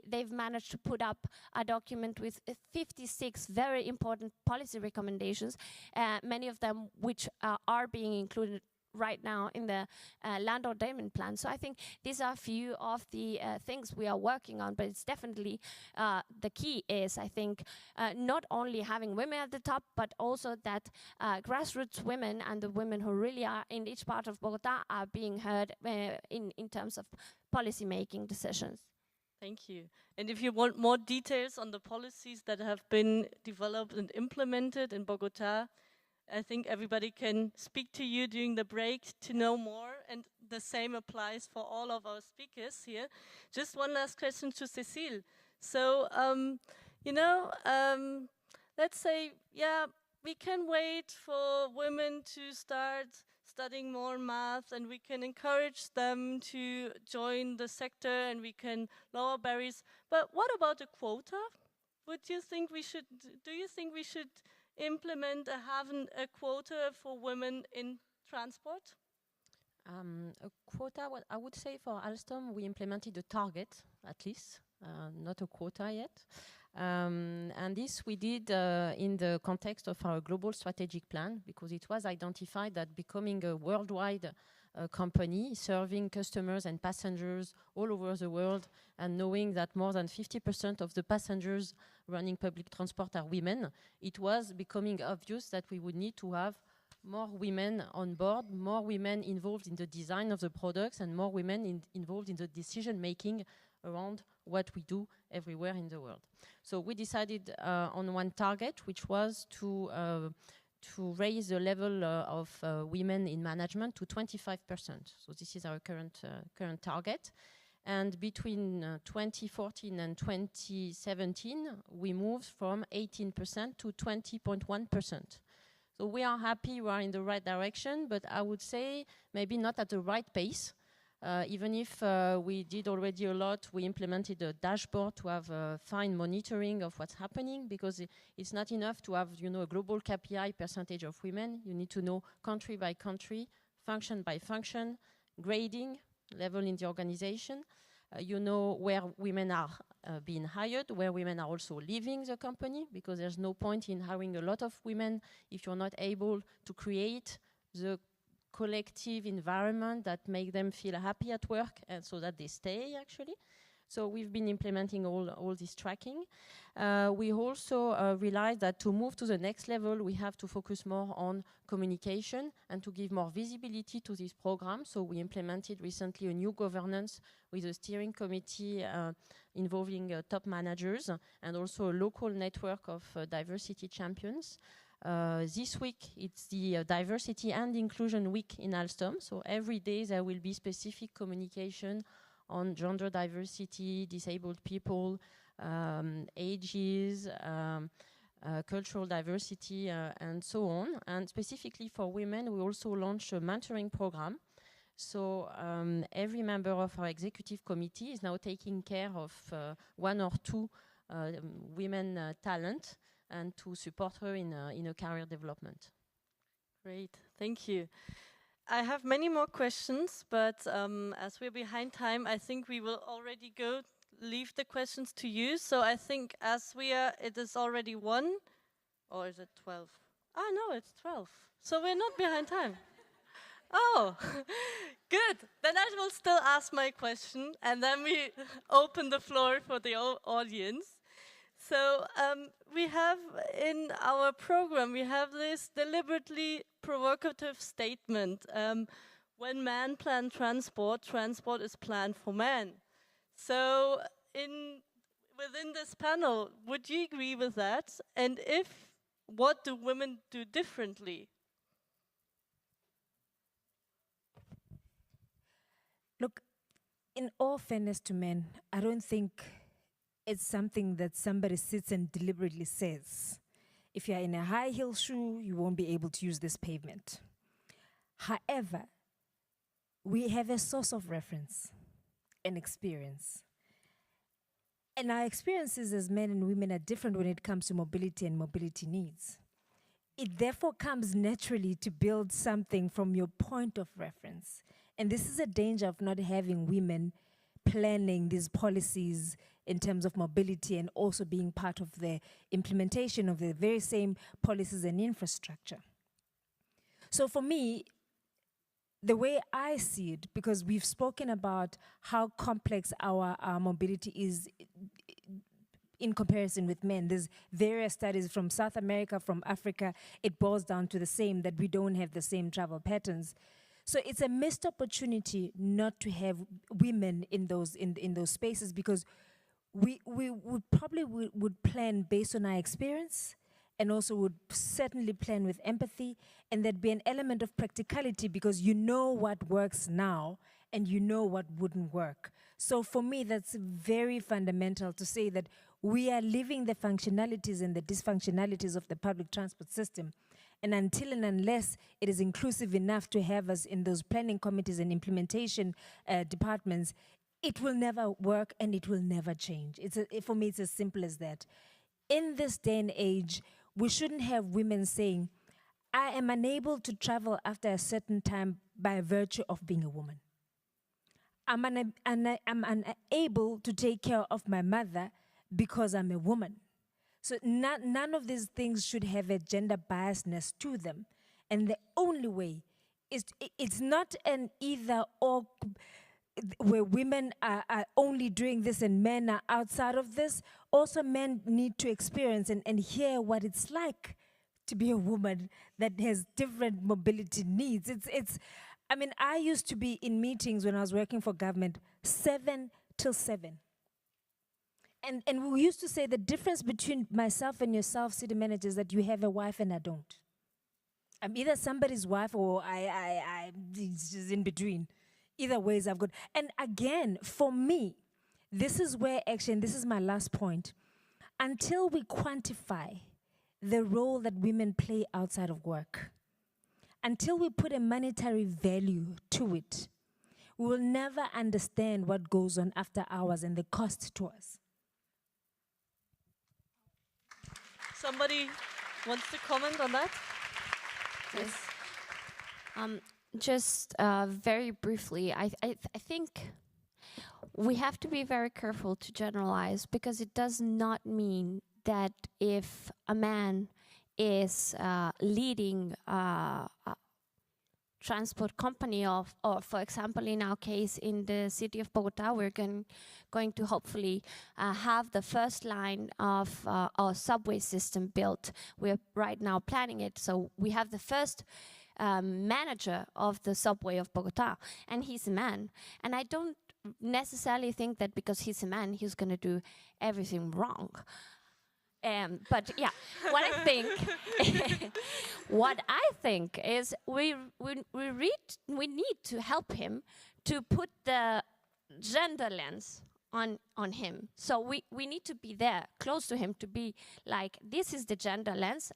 they've managed to put up a document with 56 very important policy recommendations, many of them which are being included right now in the land ordainment plan. So I think these are a few of the things we are working on, but it's definitely the key is, I think, not only having women at the top, but also that grassroots women and the women who really are in each part of Bogotá are being heard in terms of policy making decisions. Thank you. And if you want more details on the policies that have been developed and implemented in Bogotá, I think everybody can speak to you during the break to know more, and the same applies for all of our speakers here. Just one last question to Cecile. So, let's say, yeah, we can wait for women to start studying more math, and we can encourage them to join the sector, and we can lower barriers. But what about a quota? Do you think we should implement a quota for women in transport? A quota, well, I would say for Alstom, we implemented a target, at least, not a quota yet. And this we did in the context of our global strategic plan, because it was identified that becoming a worldwide company, serving customers and passengers all over the world, and knowing that more than 50% of the passengers running public transport are women, it was becoming obvious that we would need to have more women on board, more women involved in the design of the products, and more women involved in the decision-making around what we do everywhere in the world. So we decided on one target, which was to raise the level of women in management to 25%. So this is our current target. And between 2014 and 2017, we moved from 18% to 20.1%. So we are happy, we are in the right direction, but I would say maybe not at the right pace. Even if we did already a lot, we implemented a dashboard to have fine monitoring of what's happening, because it's not enough to have, a global KPI percentage of women. You need to know country by country, function by function, grading, level in the organization. Where women are being hired, where women are also leaving the company, because there's no point in hiring a lot of women if you're not able to create the collective environment that make them feel happy at work, and so that they stay actually. So we've been implementing all this tracking. We also realized that to move to the next level, we have to focus more on communication and to give more visibility to this program. So we implemented recently a new governance with a steering committee involving top managers, and also a local network of diversity champions. This week, it's the Diversity and Inclusion Week in Alstom. So every day there will be specific communication on gender diversity, disabled people, ages, cultural diversity, and so on. And specifically for women, we also launched a mentoring program. So every member of our executive committee is now taking care of one or two women talent, and to support her in a career development. Great, thank you. I have many more questions, but as we're behind time, I think we will already leave the questions to you. So I think it is already 1, or is it 12? Ah, no, it's 12. So we're not behind time. Oh, good. Then I will still ask my question, and then we open the floor for the audience. So we have in our program, we have this deliberately provocative statement. When men plan transport, transport is planned for men. So within this panel, would you agree with that? And if, what do women do differently? Look, in all fairness to men, I don't think it's something that somebody sits and deliberately says. If you're in a high heel shoe, you won't be able to use this pavement. However, we have a source of reference. an experience. And our experiences as men and women are different when it comes to mobility and mobility needs. It therefore comes naturally to build something from your point of reference. And this is a danger of not having women planning these policies in terms of mobility and also being part of the implementation of the very same policies and infrastructure. So for me, the way I see it, because we've spoken about how complex our mobility is in comparison with men. There's various studies from South America, from Africa. It boils down to the same, that we don't have the same travel patterns. So it's a missed opportunity not to have women in those spaces, because we would probably would plan based on our experience, and also would certainly plan with empathy, and there'd be an element of practicality, because you know what works now and you know what wouldn't work. So for me, that's very fundamental to say that we are living the functionalities and the dysfunctionalities of the public transport system. And until and unless it is inclusive enough to have us in those planning committees and implementation departments, it will never work and it will never change. For me, it's as simple as that. In this day and age, we shouldn't have women saying, I am unable to travel after a certain time by virtue of being a woman. I'm unable to take care of my mother because I'm a woman. So none of these things should have a gender biasness to them. And the only way is, it's not an either or where women are only doing this and men are outside of this. Also, men need to experience and hear what it's like to be a woman that has different mobility needs. I mean, I used to be in meetings when I was working for government, 7 till 7. And we used to say the difference between myself and yourself, city managers, that you have a wife and I don't. I'm either somebody's wife or it's just in between. Either ways I've got. And again, for me, this is where actually, and this is my last point, until we quantify the role that women play outside of work, until we put a monetary value to it, we will never understand what goes on after hours and the cost to us. Somebody wants to comment on that? Yes. Just very briefly, I think we have to be very careful to generalize, because it does not mean that if a man is leading a transport company or for example, in our case, in the city of Bogotá, we're going to hopefully have the first line of our subway system built. We're right now planning it, so we have the first manager of the subway of Bogotá, and he's a man. And I don't necessarily think that because he's a man, he's going to do everything wrong. But yeah, what I think is we need to help him to put the gender lens on him. So we need to be there, close to him, to be like, this is the gender lens.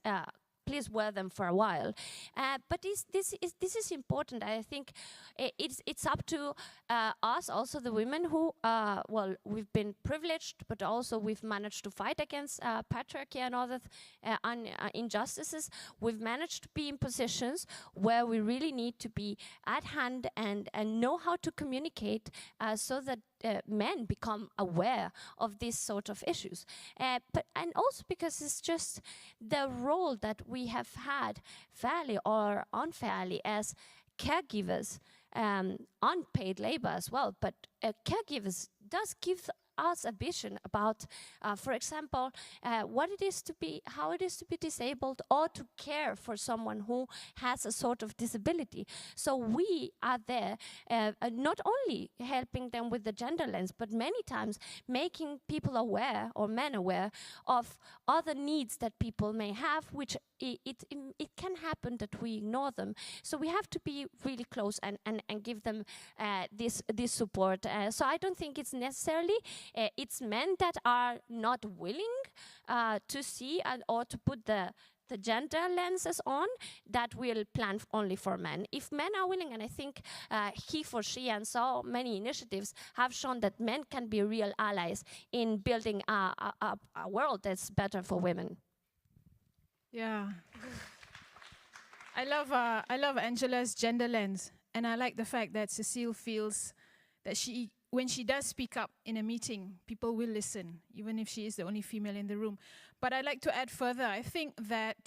Please wear them for a while. But this is important. I think it's up to us, also the women who, well, we've been privileged, but also we've managed to fight against patriarchy and other injustices. We've managed to be in positions where we really need to be at hand and know how to communicate so that men become aware of these sort of issues. And also because it's just the role that we have had, fairly or unfairly, as caregivers, unpaid labor as well, but caregivers does give us a vision about, for example, what it is to be, how it is to be disabled or to care for someone who has a sort of disability. So we are there not only helping them with the gender lens, but many times making people aware, or men aware, of other needs that people may have, which it can happen that we ignore them. So we have to be really close and give them this support. So I don't think it's necessarily it's men that are not willing to see or to put the the gender lenses on, that will plan only for men. If men are willing, and I think he for she and so many initiatives have shown that men can be real allies in building a world that's better for women. Yeah. I love Angela's gender lens, and I like the fact that Cecile feels that when she does speak up in a meeting, people will listen, even if she is the only female in the room. But I'd like to add further. I think that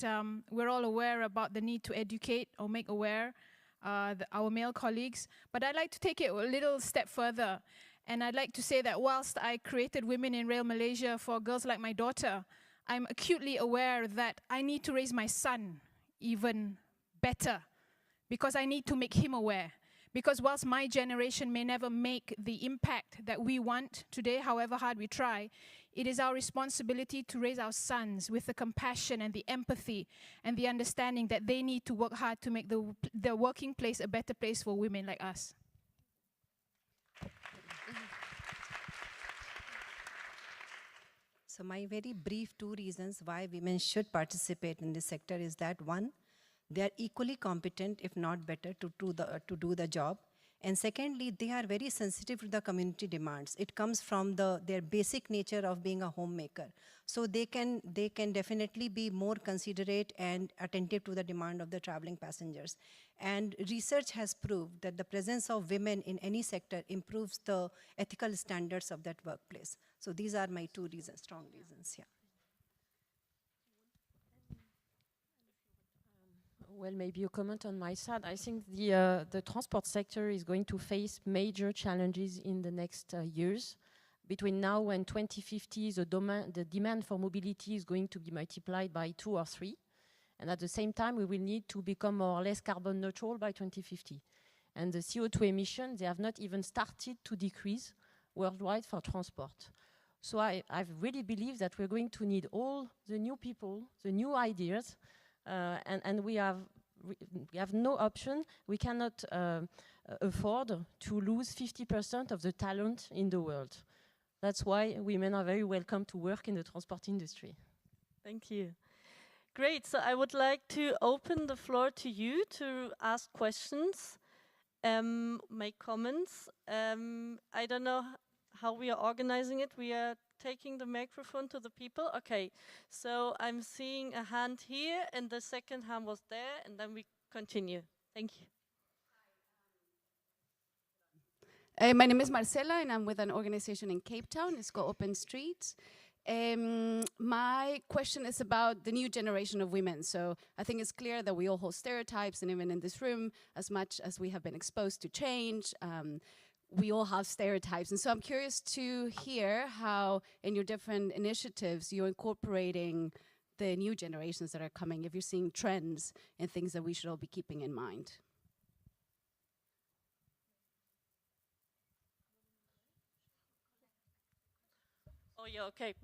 we're all aware about the need to educate or make aware our male colleagues. But I'd like to take it a little step further. And I'd like to say that whilst I created WomenInRail Malaysia for girls like my daughter, I'm acutely aware that I need to raise my son even better, because I need to make him aware. Because whilst my generation may never make the impact that we want today, however hard we try, it is our responsibility to raise our sons with the compassion and the empathy and the understanding that they need to work hard to make the working place a better place for women like us. So my very brief 2 reasons why women should participate in this sector is that, one, they are equally competent, if not better, to do the job. And secondly, they are very sensitive to the community demands. It comes from their basic nature of being a homemaker. So they can definitely be more considerate and attentive to the demand of the traveling passengers. And research has proved that the presence of women in any sector improves the ethical standards of that workplace. So these are my 2 reasons, strong reasons, yeah. Well, maybe a comment on my side. I think the transport sector is going to face major challenges in the next years. Between now and 2050, the demand for mobility is going to be multiplied by 2 or 3. And at the same time, we will need to become more or less carbon neutral by 2050. And the CO2 emissions, they have not even started to decrease worldwide for transport. So I really believe that we're going to need all the new people, the new ideas, and we have no option. We cannot afford to lose 50% of the talent in the world. That's why women are very welcome to work in the transport industry. Thank you. Great, so I would like to open the floor to you to ask questions, make comments. I don't know how we are organizing it. We are taking the microphone to the people. Okay, so I'm seeing a hand here, and the second hand was there, and then we continue. Thank you. My name is Marcela, and I'm with an organization in Cape Town. It's called Open Streets. My question is about the new generation of women. So I think it's clear that we all hold stereotypes, and even in this room, as much as we have been exposed to change, we all have stereotypes. And so I'm curious to hear how, in your different initiatives, you're incorporating the new generations that are coming, if you're seeing trends and things that we should all be keeping in mind. Oh yeah, okay.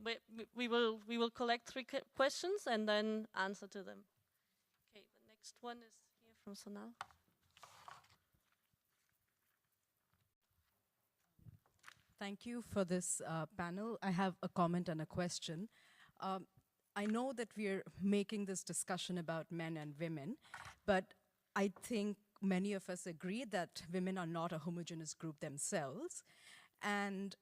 We will collect 3 questions and then answer to them. Okay, the next one is here from Sonal. Thank you for this panel. I have a comment and a question. I know that we're making this discussion about men and women, but I think many of us agree that women are not a homogeneous group themselves. And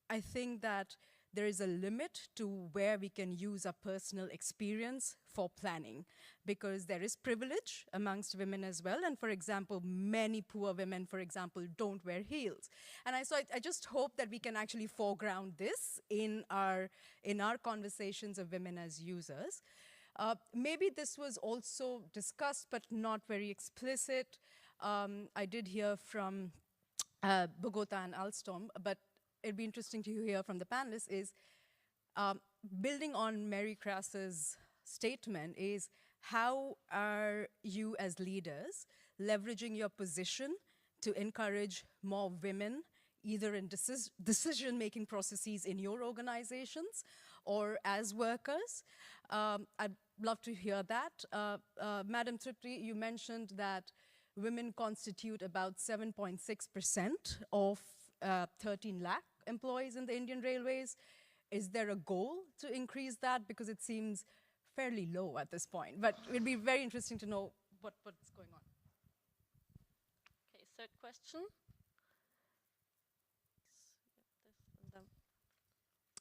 I think that there is a limit to where we can use our personal experience for planning, because there is privilege amongst women as well. And for example, many poor women, for example, don't wear heels. And I just hope that we can actually foreground this in our conversations of women as users. Maybe this was also discussed, but not very explicit. I did hear from Bogotá and Alstom, but it'd be interesting to hear from the panelists is, building on Mary Crass's statement, is how are you as leaders leveraging your position to encourage more women, either in decision-making processes in your organizations or as workers? I'd love to hear that. Madam Tripti, you mentioned that women constitute about 7.6% of 13 lakh employees in the Indian Railways. Is there a goal to increase that? Because it seems fairly low at this point. But it would be very interesting to know what's going on. Okay, third question.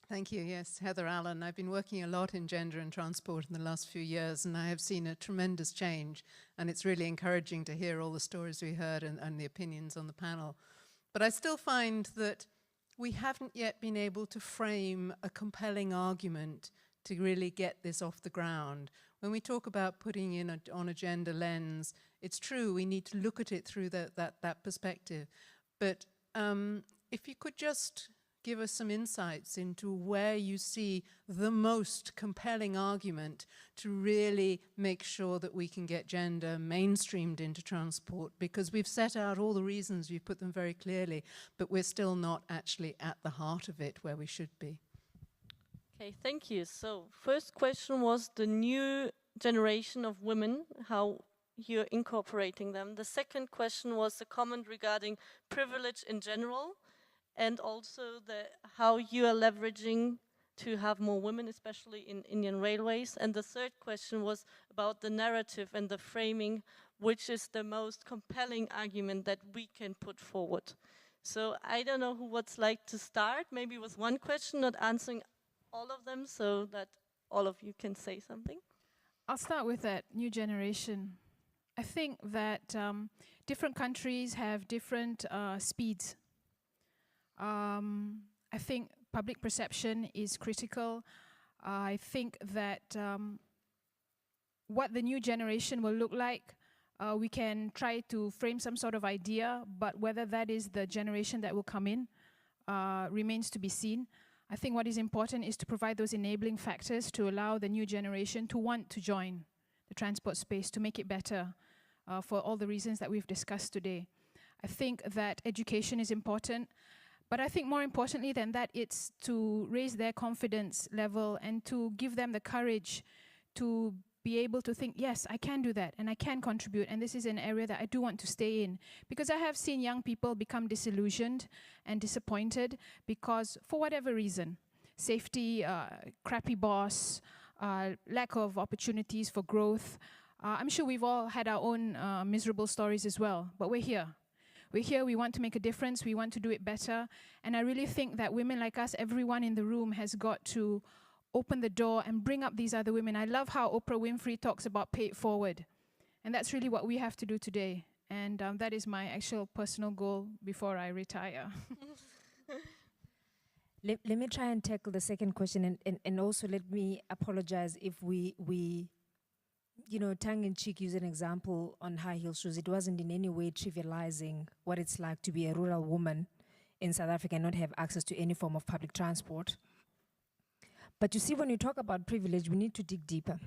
Thank you. Yes, Heather Allen. I've been working a lot in gender and transport in the last few years, and I have seen a tremendous change. And it's really encouraging to hear all the stories we heard and the opinions on the panel. But I still find that we haven't yet been able to frame a compelling argument to really get this off the ground. When we talk about putting in on a gender lens, it's true, we need to look at it through that perspective. But if you could just give us some insights into where you see the most compelling argument to really make sure that we can get gender mainstreamed into transport, because we've set out all the reasons, we've put them very clearly, but we're still not actually at the heart of it where we should be. Okay, thank you. So first question was the new generation of women, how you're incorporating them. The second question was the comment regarding privilege in general, and also how you are leveraging to have more women, especially in Indian Railways. And the third question was about the narrative and the framing, which is the most compelling argument that we can put forward. So I don't know who would like to start, maybe with one question, not answering all of them, so that all of you can say something. I'll start with that new generation. I think that different countries have different speeds. I think public perception is critical. I think that what the new generation will look like, we can try to frame some sort of idea, but whether that is the generation that will come in remains to be seen. I think what is important is to provide those enabling factors to allow the new generation to want to join the transport space, to make it better for all the reasons that we've discussed today. I think that education is important. But I think more importantly than that, it's to raise their confidence level and to give them the courage to be able to think, yes, I can do that and I can contribute, and this is an area that I do want to stay in. Because I have seen young people become disillusioned and disappointed because, for whatever reason, safety, crappy boss, lack of opportunities for growth. I'm sure we've all had our own miserable stories as well, but we're here. We're here, we want to make a difference, we want to do it better. And I really think that women like us, everyone in the room has got to open the door and bring up these other women. I love how Oprah Winfrey talks about pay it forward. And that's really what we have to do today. And that is my actual personal goal before I retire. Let me try and tackle the second question, and also let me apologize if we tongue-in-cheek use an example on high heel shoes. It wasn't in any way trivializing what it's like to be a rural woman in South Africa and not have access to any form of public transport. But you see, when you talk about privilege, we need to dig deeper.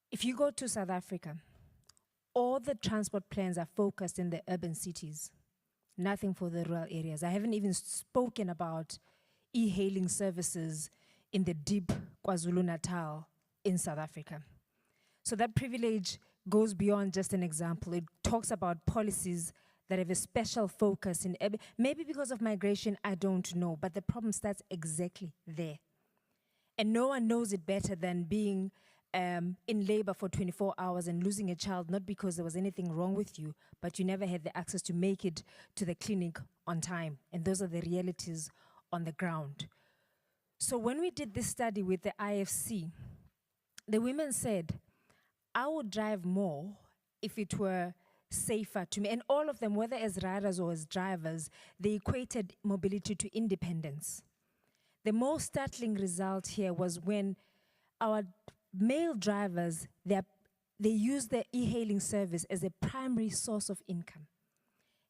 If you go to South Africa, all the transport plans are focused in the urban cities, nothing for the rural areas. I haven't even spoken about e-hailing services in the deep KwaZulu-Natal in South Africa. So that privilege goes beyond just an example. It talks about policies that have a special focus in, maybe because of migration, I don't know, but the problem starts exactly there. And no one knows it better than being in labor for 24 hours and losing a child, not because there was anything wrong with you, but you never had the access to make it to the clinic on time. And those are the realities on the ground. So when we did this study with the IFC, the women said, I would drive more if it were safer to me. And all of them, whether as riders or as drivers, they equated mobility to independence. The most startling result here was when our male drivers, they use the e-hailing service as a primary source of income.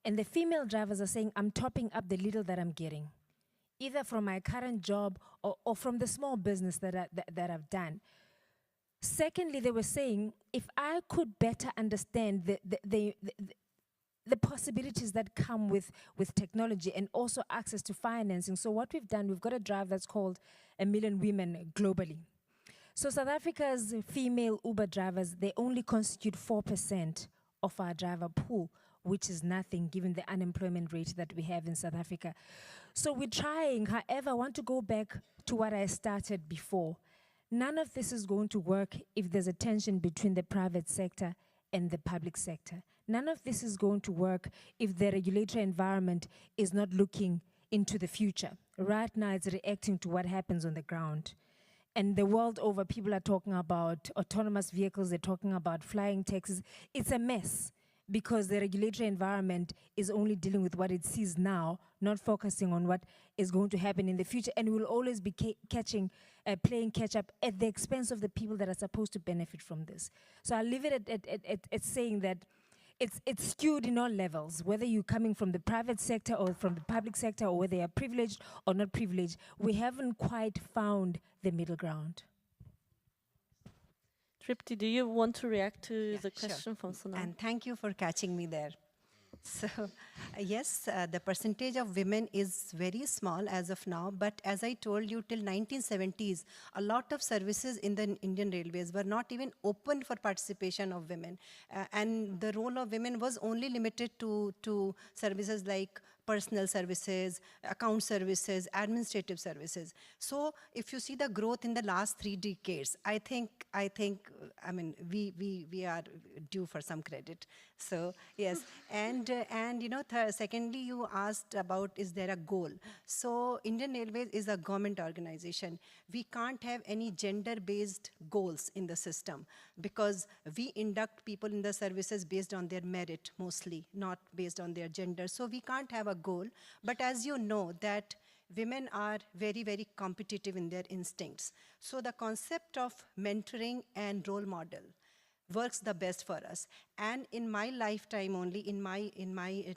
And the female drivers are saying, I'm topping up the little that I'm getting, either from my current job or from the small business that I've done. Secondly, they were saying, if I could better understand the possibilities that come with technology and also access to financing. So what we've done, we've got a drive that's called 1 Million Women Globally. So South Africa's female Uber drivers, they only constitute 4% of our driver pool, which is nothing given the unemployment rate that we have in South Africa. So we're trying, however, I want to go back to what I started before. None of this is going to work if there's a tension between the private sector and the public sector. None of this is going to work if the regulatory environment is not looking into the future. Right now, it's reacting to what happens on the ground. And the world over, people are talking about autonomous vehicles, they're talking about flying taxis. It's a mess because the regulatory environment is only dealing with what it sees now, not focusing on what is going to happen in the future, and will always be playing catch up at the expense of the people that are supposed to benefit from this. So I'll leave it at saying that it's skewed in all levels, whether you're coming from the private sector or from the public sector, or whether you're privileged or not privileged. We haven't quite found the middle ground. Tripti, do you want to react to the question from Sonal? And thank you for catching me there. So, yes, the percentage of women is very small as of now, but as I told you, till 1970s, a lot of services in the Indian Railways were not even open for participation of women. And the role of women was only limited to services like personal services, account services, administrative services. So if you see the growth in the last 3 decades, I mean, we are due for some credit. So yes, and you know, secondly, you asked about is there a goal? So Indian Railways is a government organization. We can't have any gender-based goals in the system because we induct people in the services based on their merit mostly, not based on their gender. So we can't have a goal. But as you know that women are very, very competitive in their instincts. So the concept of mentoring and role model works the best for us. And in my lifetime only, in my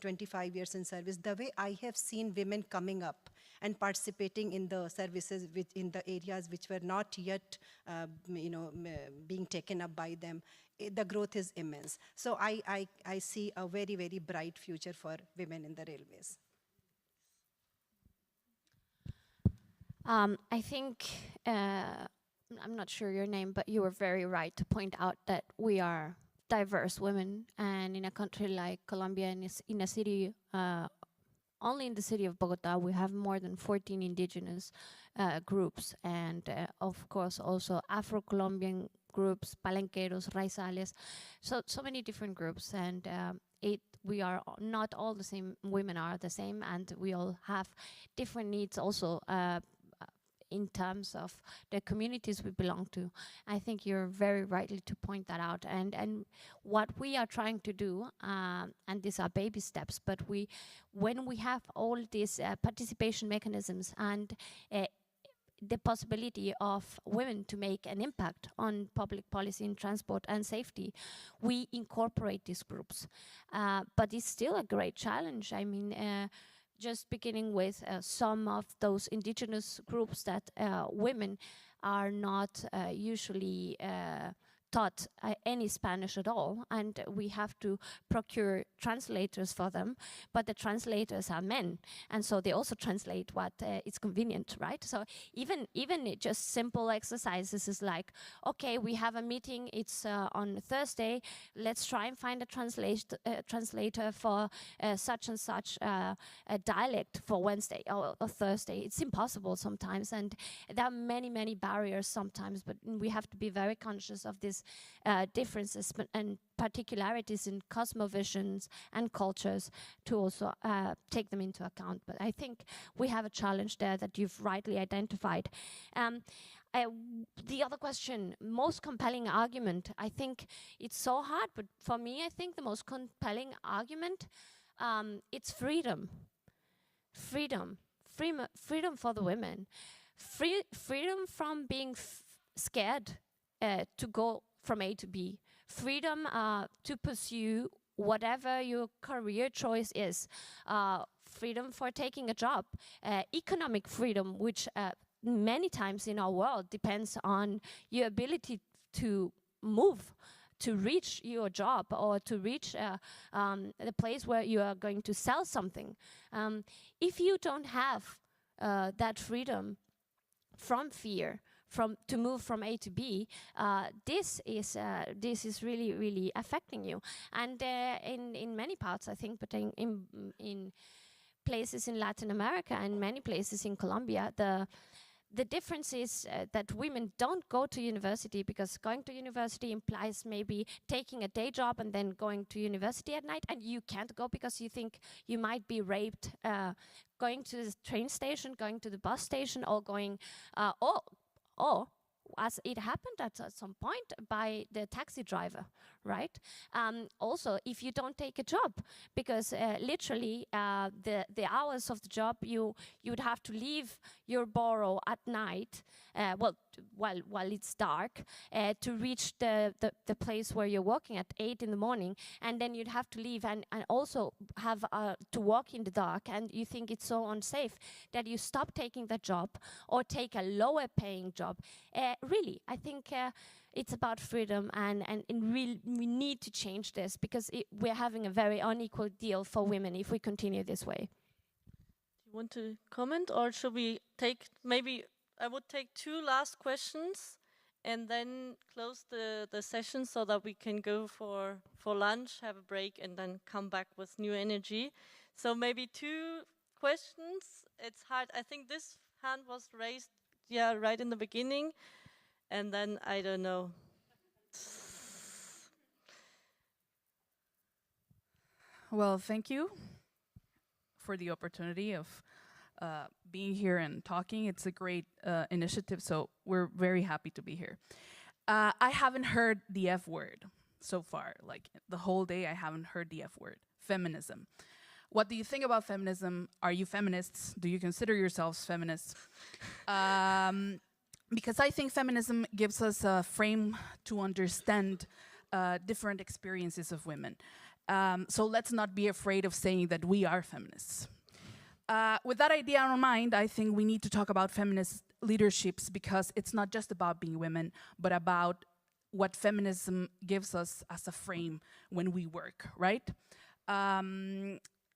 25 years in service, the way I have seen women coming up and participating in the services in the areas which were not yet being taken up by them, the growth is immense. So I see a very, very bright future for women in the railways. I think, I'm not sure your name, but you were very right to point out that we are diverse women, and in a country like Colombia, in a city, only in the city of Bogotá, we have more than 14 indigenous groups, and of course also Afro-Colombian groups, palenqueros, raizales, so many different groups, and we are not all the same, women are the same, and we all have different needs also in terms of the communities we belong to. I think you're very rightly to point that out. And what we are trying to do, and these are baby steps, but when we have all these participation mechanisms and the possibility of women to make an impact on public policy in transport and safety, we incorporate these groups. But it's still a great challenge. I mean, just beginning with some of those indigenous groups that women are not usually taught any Spanish at all, and we have to procure translators for them, but the translators are men, and so they also translate what is convenient, right? So even just simple exercises is like, okay, we have a meeting, it's on Thursday, let's try and find a translator for such and such a dialect for Wednesday or Thursday. It's impossible sometimes, and there are many barriers sometimes, but we have to be very conscious of this differences and particularities in cosmovisions and cultures to also take them into account. But I think we have a challenge there that you've rightly identified. The other question, most compelling argument, I think it's so hard, but for me, I think the most compelling argument, it's freedom. Freedom for the women. Freedom from being scared to go from A to B. Freedom to pursue whatever your career choice is. Freedom for taking a job. Economic freedom, which many times in our world depends on your ability to move, to reach your job or to reach the place where you are going to sell something. If you don't have that freedom from fear, to move from A to B, this is really affecting you. And in many parts, I think, but in places in Latin America and many places in Colombia, the difference is that women don't go to university because going to university implies maybe taking a day job and then going to university at night, and you can't go because you think you might be raped going to the train station, going to the bus station, or going, or as it happened at some point by the taxi driver, right? Also, if you don't take a job, because literally the hours of the job, you'd have to leave your borough at night, while it's dark, to reach the place where you're working at 8 in the morning, and then you'd have to leave and also have to walk in the dark, and you think it's so unsafe that you stop taking the job or take a lower paying job. Really, I think it's about freedom, and we need to change this, because we're having a very unequal deal for women if we continue this way. Do you want to comment, or should we take, maybe I would take 2 last questions and then close the session so that we can go for lunch, have a break, and then come back with new energy. So maybe 2 questions. It's hard. I think this hand was raised, right in the beginning. And then, I don't know. Well, thank you for the opportunity of being here and talking. It's a great initiative, so we're very happy to be here. I haven't heard the F word so far. Like, the whole day, I haven't heard the F word, feminism. What do you think about feminism? Are you feminists? Do you consider yourselves feminists? Because I think feminism gives us a frame to understand different experiences of women. So let's not be afraid of saying that we are feminists. With that idea in mind, I think we need to talk about feminist leaderships, because it's not just about being women, but about what feminism gives us as a frame when we work, right?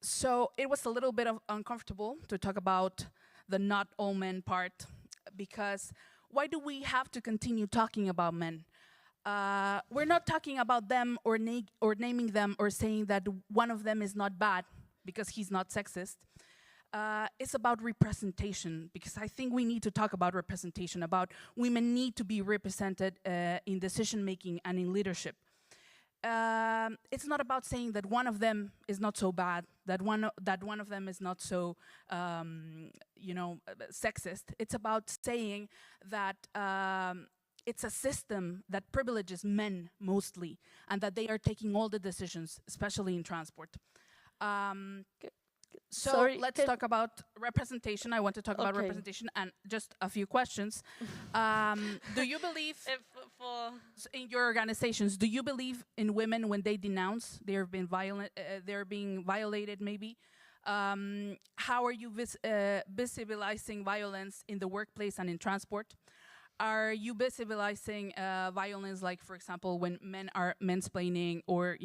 So it was a little bit uncomfortable to talk about the not all men part, because why do we have to continue talking about men? We're not talking about them or naming them or saying that one of them is not bad because he's not sexist. It's about representation, because I think we need to talk about representation, about women need to be represented in decision-making and in leadership. It's not about saying that one of them is not so bad, that one of them is not so, sexist. It's about saying that it's a system that privileges men mostly, and that they are taking all the decisions, especially in transport. So let's talk about representation. I want to talk about representation, and just a few questions. Do you believe, in your organizations, do you believe in women when they denounce they're being violated maybe? How are you visibilizing violence in the workplace and in transport? Are you visibilizing violence, like, for example, when men are mansplaining, or,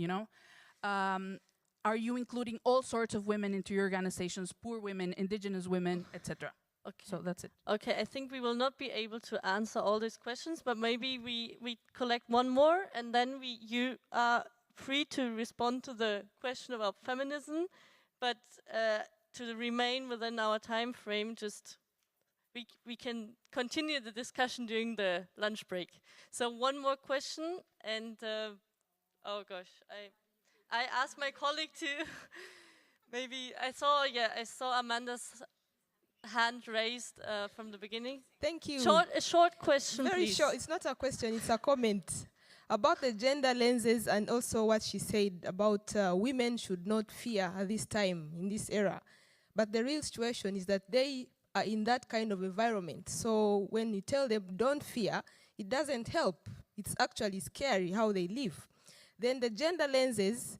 are you including all sorts of women into your organizations, poor women, indigenous women, etc.? Okay. So that's it. Okay, I think we will not be able to answer all these questions, but maybe we collect one more, and then you are free to respond to the question about feminism, but to remain within our time frame, just we can continue the discussion during the lunch break. So one more question, and oh gosh, I asked my colleague to maybe, I saw Amanda's hand raised from the beginning. Thank you. A short question, Very please. short. It's not a question, it's a comment about the gender lenses, and also what she said about women should not fear at this time, in this era. But the real situation is that they are in that kind of environment. So when you tell them don't fear, it doesn't help. It's actually scary how they live. Then the gender lenses,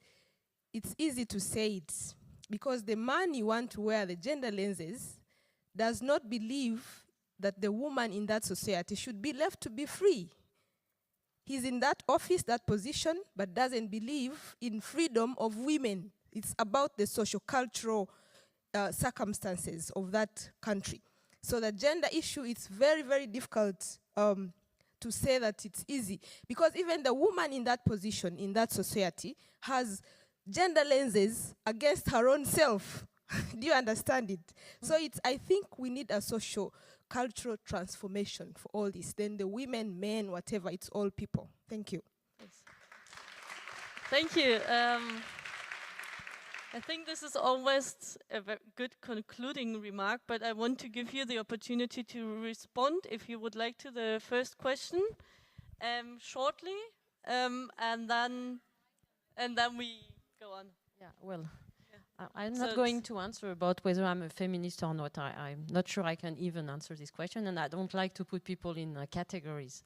it's easy to say it, because the man you want to wear the gender lenses does not believe that the woman in that society should be left to be free. He's in that office, that position, but doesn't believe in freedom of women. It's about the socio-cultural circumstances of that country. So the gender issue, it's very, very difficult to say that it's easy, because even the woman in that position, in that society, has gender lenses against her own self. Do you understand it? So I think we need a social cultural transformation for all this. Then the women, men, whatever, it's all people. Thank you. Yes. Thank you. I think this is almost a very good concluding remark, but I want to give you the opportunity to respond, if you would like, to the first question shortly, and then we go on. Yeah, well, I'm not going to answer about whether I'm a feminist or not. I'm not sure I can even answer this question, and I don't like to put people in categories.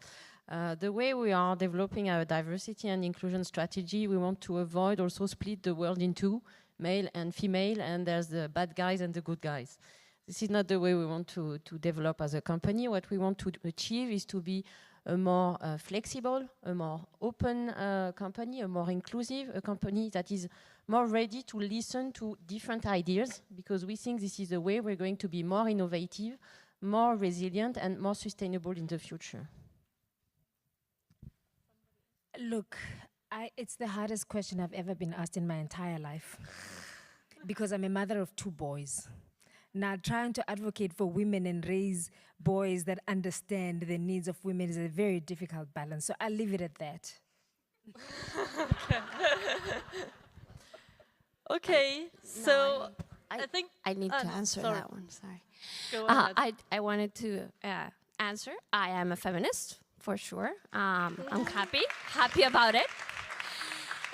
The way we are developing our diversity and inclusion strategy, we want to avoid also split the world in two, male and female, and there's the bad guys and the good guys. This is not the way we want to develop as a company. What we want to achieve is to be a more flexible, a more open company, a more inclusive, a company that is more ready to listen to different ideas, because we think this is the way we're going to be more innovative, more resilient, and more sustainable in the future. Look, it's the hardest question I've ever been asked in my entire life, because I'm a mother of 2 boys. Now, trying to advocate for women and raise boys that understand the needs of women is a very difficult balance. So I'll leave it at that. Okay, so I think I need to answer that one. Sorry. Go ahead. I wanted to answer. I am a feminist for sure. I'm happy about it,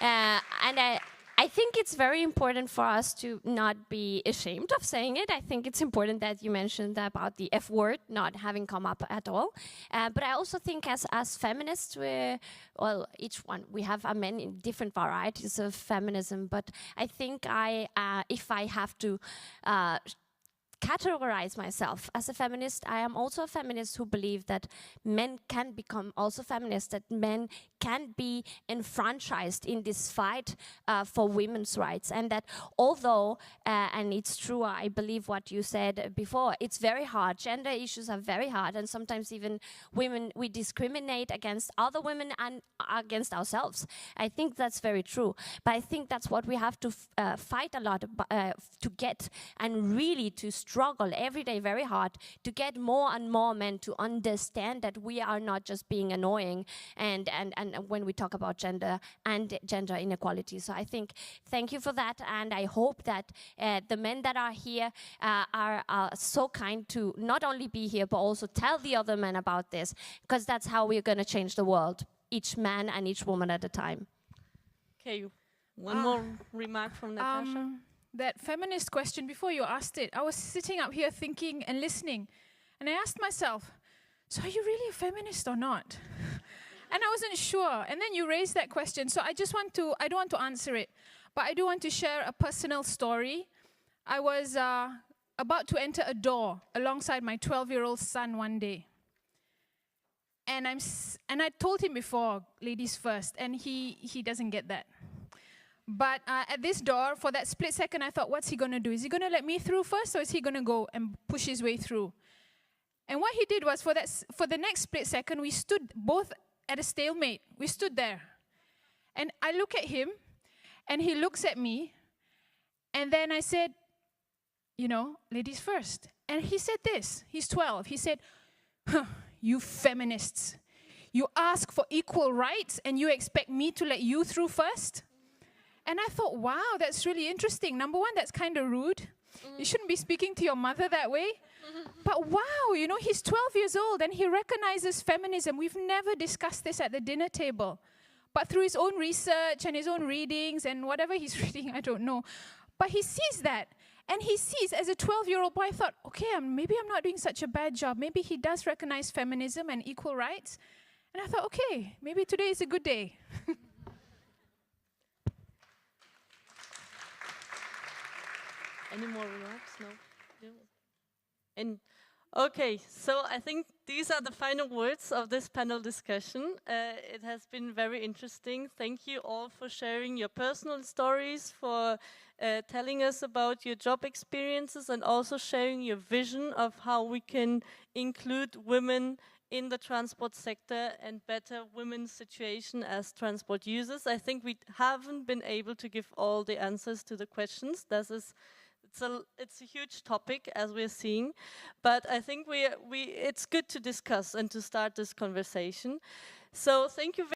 and I think it's very important for us to not be ashamed of saying it. I think it's important that you mentioned about the F word not having come up at all. But I also think as feminists, each one, we have many different varieties of feminism. But I think if I have to categorize myself as a feminist, I am also a feminist who believe that men can become also feminists, that men can be enfranchised in this fight for women's rights, and that although, and it's true, I believe what you said before, it's very hard, gender issues are very hard, and sometimes even women, we discriminate against other women and against ourselves. I think that's very true, but I think that's what we have to fight a lot to get, and really to struggle every day very hard to get more and more men to understand that we are not just being annoying and when we talk about gender and gender inequality. So I think thank you for that, and I hope that the men that are here are so kind to not only be here but also tell the other men about this, because that's how we're going to change the world, each man and each woman at a time. Okay, one more remark from Natasha. That feminist question, before you asked it, I was sitting up here thinking and listening, and I asked myself, so are you really a feminist or not? And I wasn't sure, and then you raised that question, so I don't want to answer it, but I do want to share a personal story. I was about to enter a door alongside my 12-year-old son one day, and I told him before, ladies first, and he doesn't get that. But at this door, for that split second, I thought, what's he going to do? Is he going to let me through first, or is he going to go and push his way through? And what he did was, for the next split second, we stood both at a stalemate. We stood there. And I look at him, and he looks at me, and then I said, ladies first. And he said this. He's 12. He said, you feminists, you ask for equal rights, and you expect me to let you through first? And I thought, wow, that's really interesting. Number one, that's kind of rude. You shouldn't be speaking to your mother that way. But wow, he's 12 years old and he recognizes feminism. We've never discussed this at the dinner table. But through his own research and his own readings and whatever he's reading, I don't know. But he sees that. And he sees, as a 12-year-old boy, I thought, okay, maybe I'm not doing such a bad job. Maybe he does recognize feminism and equal rights. And I thought, okay, maybe today is a good day. Any more remarks? No? And okay, so I think these are the final words of this panel discussion. It has been very interesting. Thank you all for sharing your personal stories, for telling us about your job experiences, and also sharing your vision of how we can include women in the transport sector and better women's situation as transport users. I think we haven't been able to give all the answers to the questions. it's a huge topic, as we're seeing, but I think it's good to discuss and to start this conversation. So thank you very